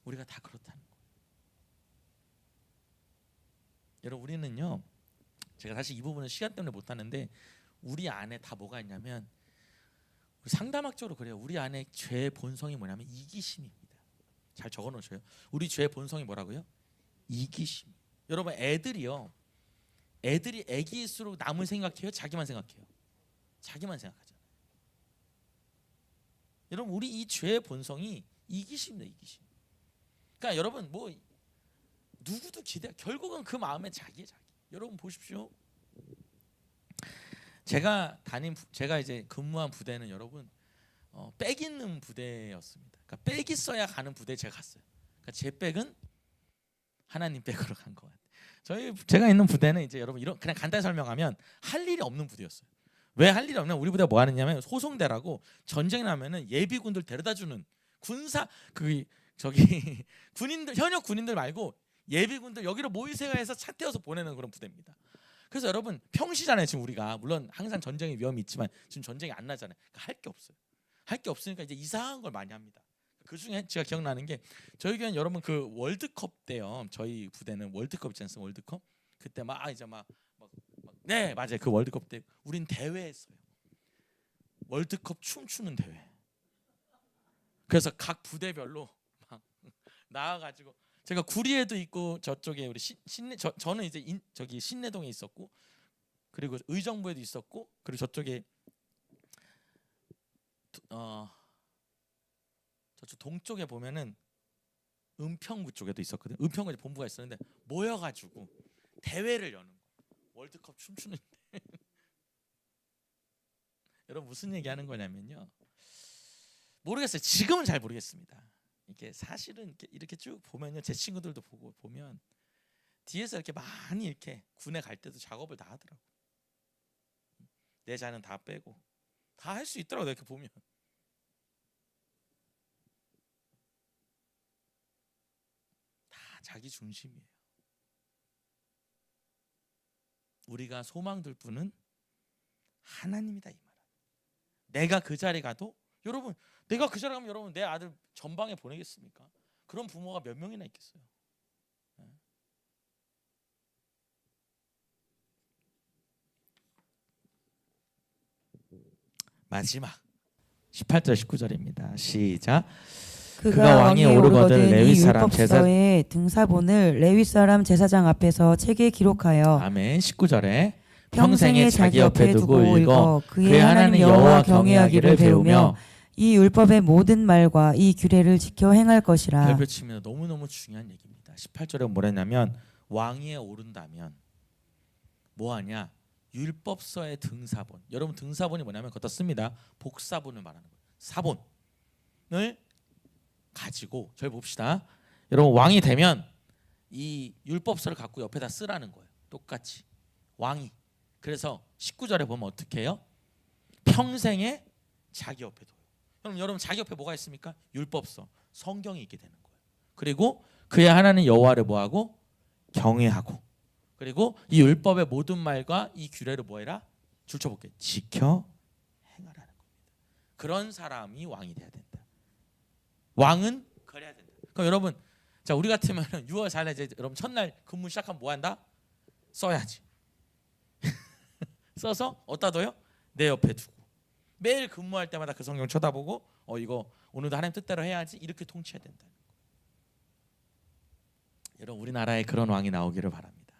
우리가 다 그렇다는 거예요. 여러분 우리는요. 제가 사실 이 부분은 시간 때문에 못 하는데 우리 안에 다 뭐가 있냐면 상담학적으로 그래요. 우리 안에 죄의 본성이 뭐냐면 이기심입니다. 잘 적어 놓으셔요. 우리 죄의 본성이 뭐라고요? 이기심. 여러분 애들이요. 애들이 애기일수록 남을 생각해요? 자기만 생각해요? 자기만 생각하잖아요. 여러분 우리 이 죄의 본성이 이기심이에요. 이기심. 그러니까 여러분 뭐 누구도 기대 결국은 그 마음에 자기. 여러분 보십시오. 제가 이제 근무한 부대는 여러분 백 있는 부대였습니다. 그러니까 백이 써야 가는 부대에 제가 갔어요. 그러니까 제 백은 하나님 백으로 간 것 같아요. 제가 있는 부대는 이제 여러분 이런 그냥 간단히 설명하면 할 일이 없는 부대였어요. 왜 할 일이 없냐면 우리 부대가 뭐 하느냐면 소송대라고 전쟁 나면은 예비군들 데려다주는 군사 군인들 현역 군인들 말고 예비군들 여기로 모이세요 해서 차 태워서 보내는 그런 부대입니다. 그래서 여러분 평시잖아요. 지금 우리가 물론 항상 전쟁의 위험이 있지만 지금 전쟁이 안 나잖아요. 그러니까 할 게 없어요. 할 게 없으니까 이제 이상한 걸 많이 합니다. 그 중에 제가 기억나는 게 저희 교회는 여러분 그 월드컵 때요. 저희 부대는 월드컵 있지 않습니까? 월드컵 그때 네 맞아요. 그 월드컵 때 우린 대회했어요. 월드컵 춤추는 대회. 그래서 각 부대별로 막 나와가지고 제가 구리에도 있고 저쪽에 우리 저는 이제 저기 신내동에 있었고 그리고 의정부에도 있었고 그리고 저쪽에 저쪽 동쪽에 보면은 은평구 쪽에도 있었거든요. 은평구에 본부가 있었는데 모여가지고 대회를 여는 거예요. 월드컵 춤추는 대회. 여러분 무슨 얘기하는 거냐면요. 모르겠어요. 지금은 잘 모르겠습니다. 이게 사실은 이렇게 쭉 보면요, 제 친구들도 보면 뒤에서 이렇게 많이 이렇게 군에 갈 때도 작업을 다 하더라고. 내 자는 다 빼고 다 할 수 있더라고. 이렇게 보면 다 자기 중심이에요. 우리가 소망 둘 분은 하나님이다 이 말. 내가 그 자리 가도 여러분 내가 그 자리 가면 여러분 내 아들 전방에 보내겠습니까? 그런 부모가 몇 명이나 있겠어요. 마지막 18절 19절입니다. 시작. 그가 왕위에 오르거든 레위 사람 율법서의 등사본을 레위 사람 제사장 앞에서 책에 기록하여 아멘. 19절에 평생에 자기 옆에 두고 읽어 그의 하나님 여호와 경외하기를 배우며 이 율법의 모든 말과 이 규례를 지켜 행할 것이라. 별표치면 너무너무 중요한 얘기입니다. 18절에 뭐랬냐면 왕위에 오른다면 뭐하냐? 율법서의 등사본. 여러분 등사본이 뭐냐면 그것도 씁니다. 복사본을 말하는 거예요. 사본을 가지고 저희 봅시다. 여러분 왕이 되면 이 율법서를 갖고 옆에다 쓰라는 거예요. 똑같이 왕이. 그래서 19절에 보면 어떻게 해요? 평생에 자기 옆에 둬요. 그럼 여러분 자기 옆에 뭐가 있습니까? 율법서, 성경이 있게 되는 거예요. 그리고 그의 하나님 여호와를 뭐하고? 경외하고. 그리고 이 율법의 모든 말과 이 규례를 뭐해라? 줄쳐볼게요. 지켜 행하라는 겁니다. 그런 사람이 왕이 돼야 된다. 왕은 그래야 된다. 그럼 여러분, 자 우리 같으면 6월 4일 이제 여러분 첫날 근무 시작하면 뭐 한다? 써야지. 써서 어디다 둬요? 내 옆에 두고 매일 근무할 때마다 그 성경 쳐다보고 이거 오늘도 하나님 뜻대로 해야지 이렇게 통치해야 된다. 여러분 우리나라에 그런 왕이 나오기를 바랍니다.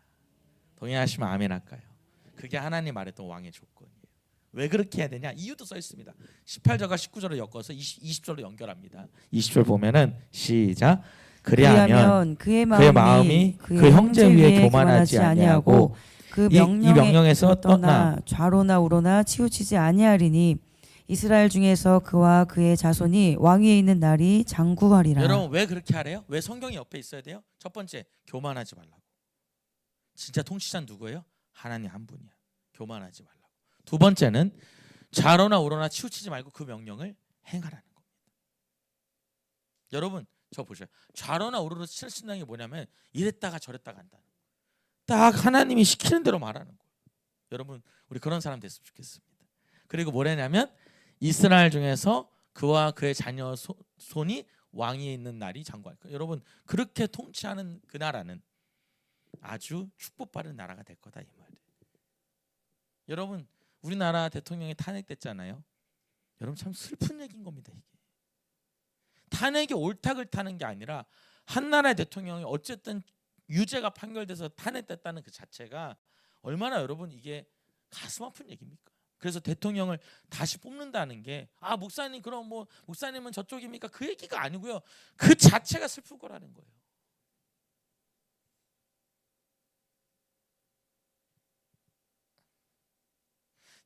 동의하시면 아멘 할까요? 그게 하나님 말했던 왕의 조건이에요. 왜 그렇게 해야 되냐? 이유도 써 있습니다. 18절과 19절을 엮어서 20절로 연결합니다. 20절 보면은 시작. 그리하면 그의 마음이 그 형제 위에 교만하지 아니하고 그 이 명령에서 떠나 좌로나 우로나 치우치지 아니하리니 이스라엘 중에서 그와 그의 자손이 왕위에 있는 날이 장구하리라. 여러분 왜 그렇게 하래요? 왜 성경이 옆에 있어야 돼요? 첫 번째 교만하지 말라고. 진짜 통치자는 누구예요? 하나님 한 분이야. 교만하지 말라고. 두 번째는 좌로나 우로나 치우치지 말고 그 명령을 행하라는 겁니다. 여러분 저 보세요. 좌로나 우로로 치우친다는 게 뭐냐면 이랬다가 저랬다가 한다. 딱 하나님이 시키는 대로 말하는 거예요. 여러분 우리 그런 사람 됐으면 좋겠습니다. 그리고 뭐냐면 이스라엘 중에서 그와 그의 자녀 손이 왕위에 있는 날이 장구할 거예요. 여러분 그렇게 통치하는 그 나라는 아주 축복받은 나라가 될 거다 이 말이에요. 여러분 우리나라 대통령이 탄핵됐잖아요. 여러분 참 슬픈 얘기인 겁니다. 이게 탄핵이 옳다를 타는 게 아니라 한 나라의 대통령이 어쨌든 유죄가 판결돼서 탄핵됐다는 그 자체가 얼마나 여러분 이게 가슴 아픈 얘기입니까? 그래서 대통령을 다시 뽑는다는 게 목사님 그럼 뭐 목사님은 저쪽입니까? 그 얘기가 아니고요. 그 자체가 슬픈 거라는 거예요.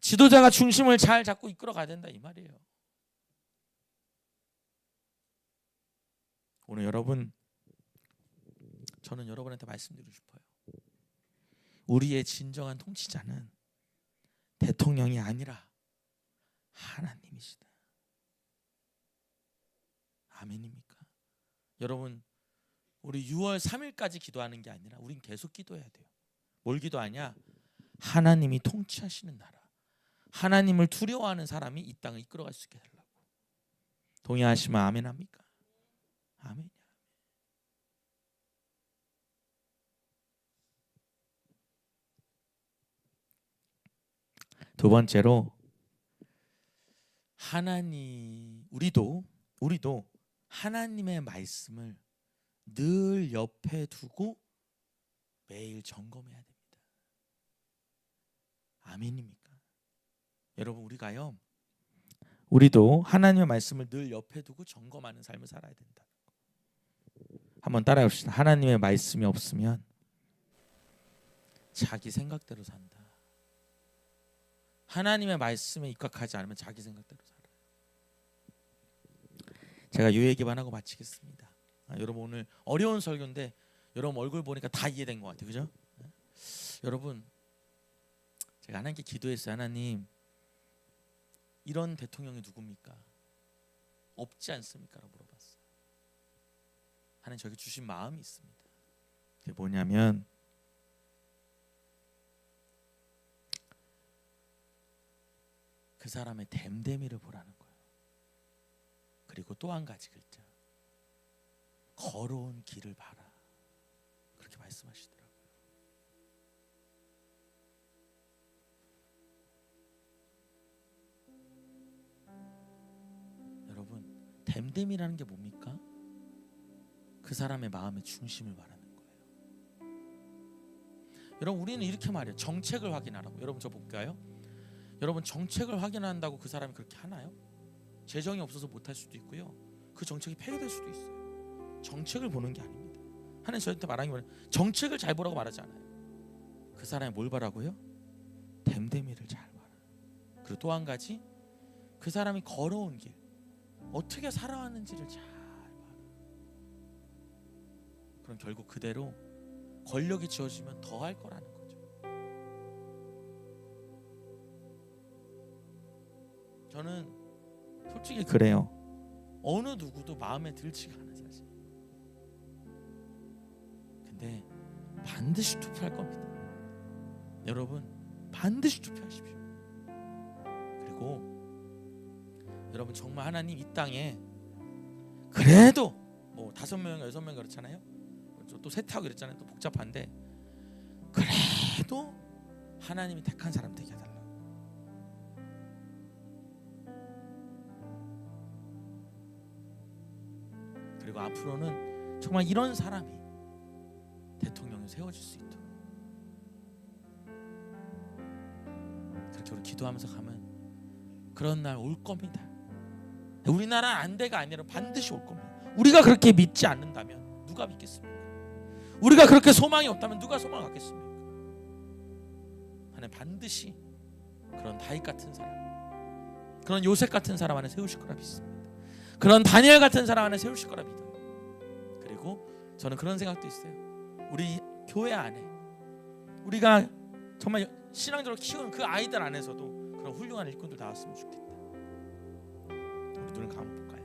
지도자가 중심을 잘 잡고 이끌어 가야 된다 이 말이에요. 오늘 여러분, 저는 여러분한테 말씀드리고 싶어요. 우리의 진정한 통치자는 대통령이 아니라 하나님이시다. 아멘입니까? 여러분, 우리 6월 3일까지 기도하는 게 아니라 우린 계속 기도해야 돼요. 뭘 기도하냐? 하나님이 통치하시는 나라, 하나님을 두려워하는 사람이 이 땅을 이끌어갈 수 있게 해달라고. 동의하시면 아멘 합니까? 아멘이야. 두 번째로 우리도 하나님의 말씀을 늘 옆에 두고 매일 점검해야 됩니다. 아멘입니까? 여러분, 우리도 하나님의 말씀을 늘 옆에 두고 점검하는 삶을 살아야 된다. 한번 따라해 봅시다. 하나님의 말씀이 없으면 자기 생각대로 산다. 하나님의 말씀에 입각하지 않으면 자기 생각대로 살아요. 제가 이 얘기만 하고 마치겠습니다. 여러분, 오늘 어려운 설교인데 여러분 얼굴 보니까 다 이해된 것 같아요. 그죠? 여러분, 제가 하나님께 기도했어요. 하나님, 이런 대통령이 누굽니까? 없지 않습니까? 라고 물어봤어요. 하나님, 저에게 주신 마음이 있습니다. 그게 뭐냐면 그 사람의 됨됨이를 보라는 거예요. 그리고 또 한 가지 글자, 걸어온 길을 봐라. 그렇게 말씀하시더라고요. 여러분, 됨됨이라는 게 뭡니까? 그 사람의 마음의 중심을 말하는 거예요. 여러분, 우리는 이렇게 말해요. 정책을 확인하라고. 여러분, 저 볼까요? 여러분, 정책을 확인한다고 그 사람이 그렇게 하나요? 재정이 없어서 못할 수도 있고요. 그 정책이 폐기될 수도 있어요. 정책을 보는 게 아닙니다. 하나님 저한테 말하는 게 뭐냐면 정책을 잘 보라고 말하지 않아요. 그 사람이 뭘 바라고요? 됨됨이를 잘 봐라. 그리고 또 한 가지, 그 사람이 걸어온 길, 어떻게 살아왔는지를 잘 봐라. 그럼 결국 그대로 권력이 지어지면 더 할 거라는 거죠. 저는 솔직히 그래요. 어느 누구도 마음에 들지가 않아요, 사실. 근데 반드시 투표할 겁니다. 여러분, 반드시 투표하십시오. 그리고 여러분, 정말 하나님 이 땅에 그래도 뭐 5명, 6명 그렇잖아요. 또 세탁하고 그랬잖아요. 또 복잡한데 그래도 하나님이 택한 사람 되게 해달라. 그리고 앞으로는 정말 이런 사람이 대통령이 세워질 수 있도록 그렇게 우리 기도하면서 가면 그런 날 올 겁니다. 우리나라 안돼가 아니라 반드시 올 겁니다. 우리가 그렇게 믿지 않는다면 누가 믿겠습니까? 우리가 그렇게 소망이 없다면 누가 소망을 갖겠습니까? 하나님 반드시 그런 다윗 같은 사람, 그런 요셉 같은 사람 안에 세우실 거라 믿습니다. 그런 다니엘 같은 사람 안에 세우실 거라 믿어요. 그리고 저는 그런 생각도 있어요. 우리 교회 안에 우리가 정말 신앙적으로 키우는 그 아이들 안에서도 그런 훌륭한 일꾼들 나왔으면 좋겠다. 우리 눈을 감아볼까요?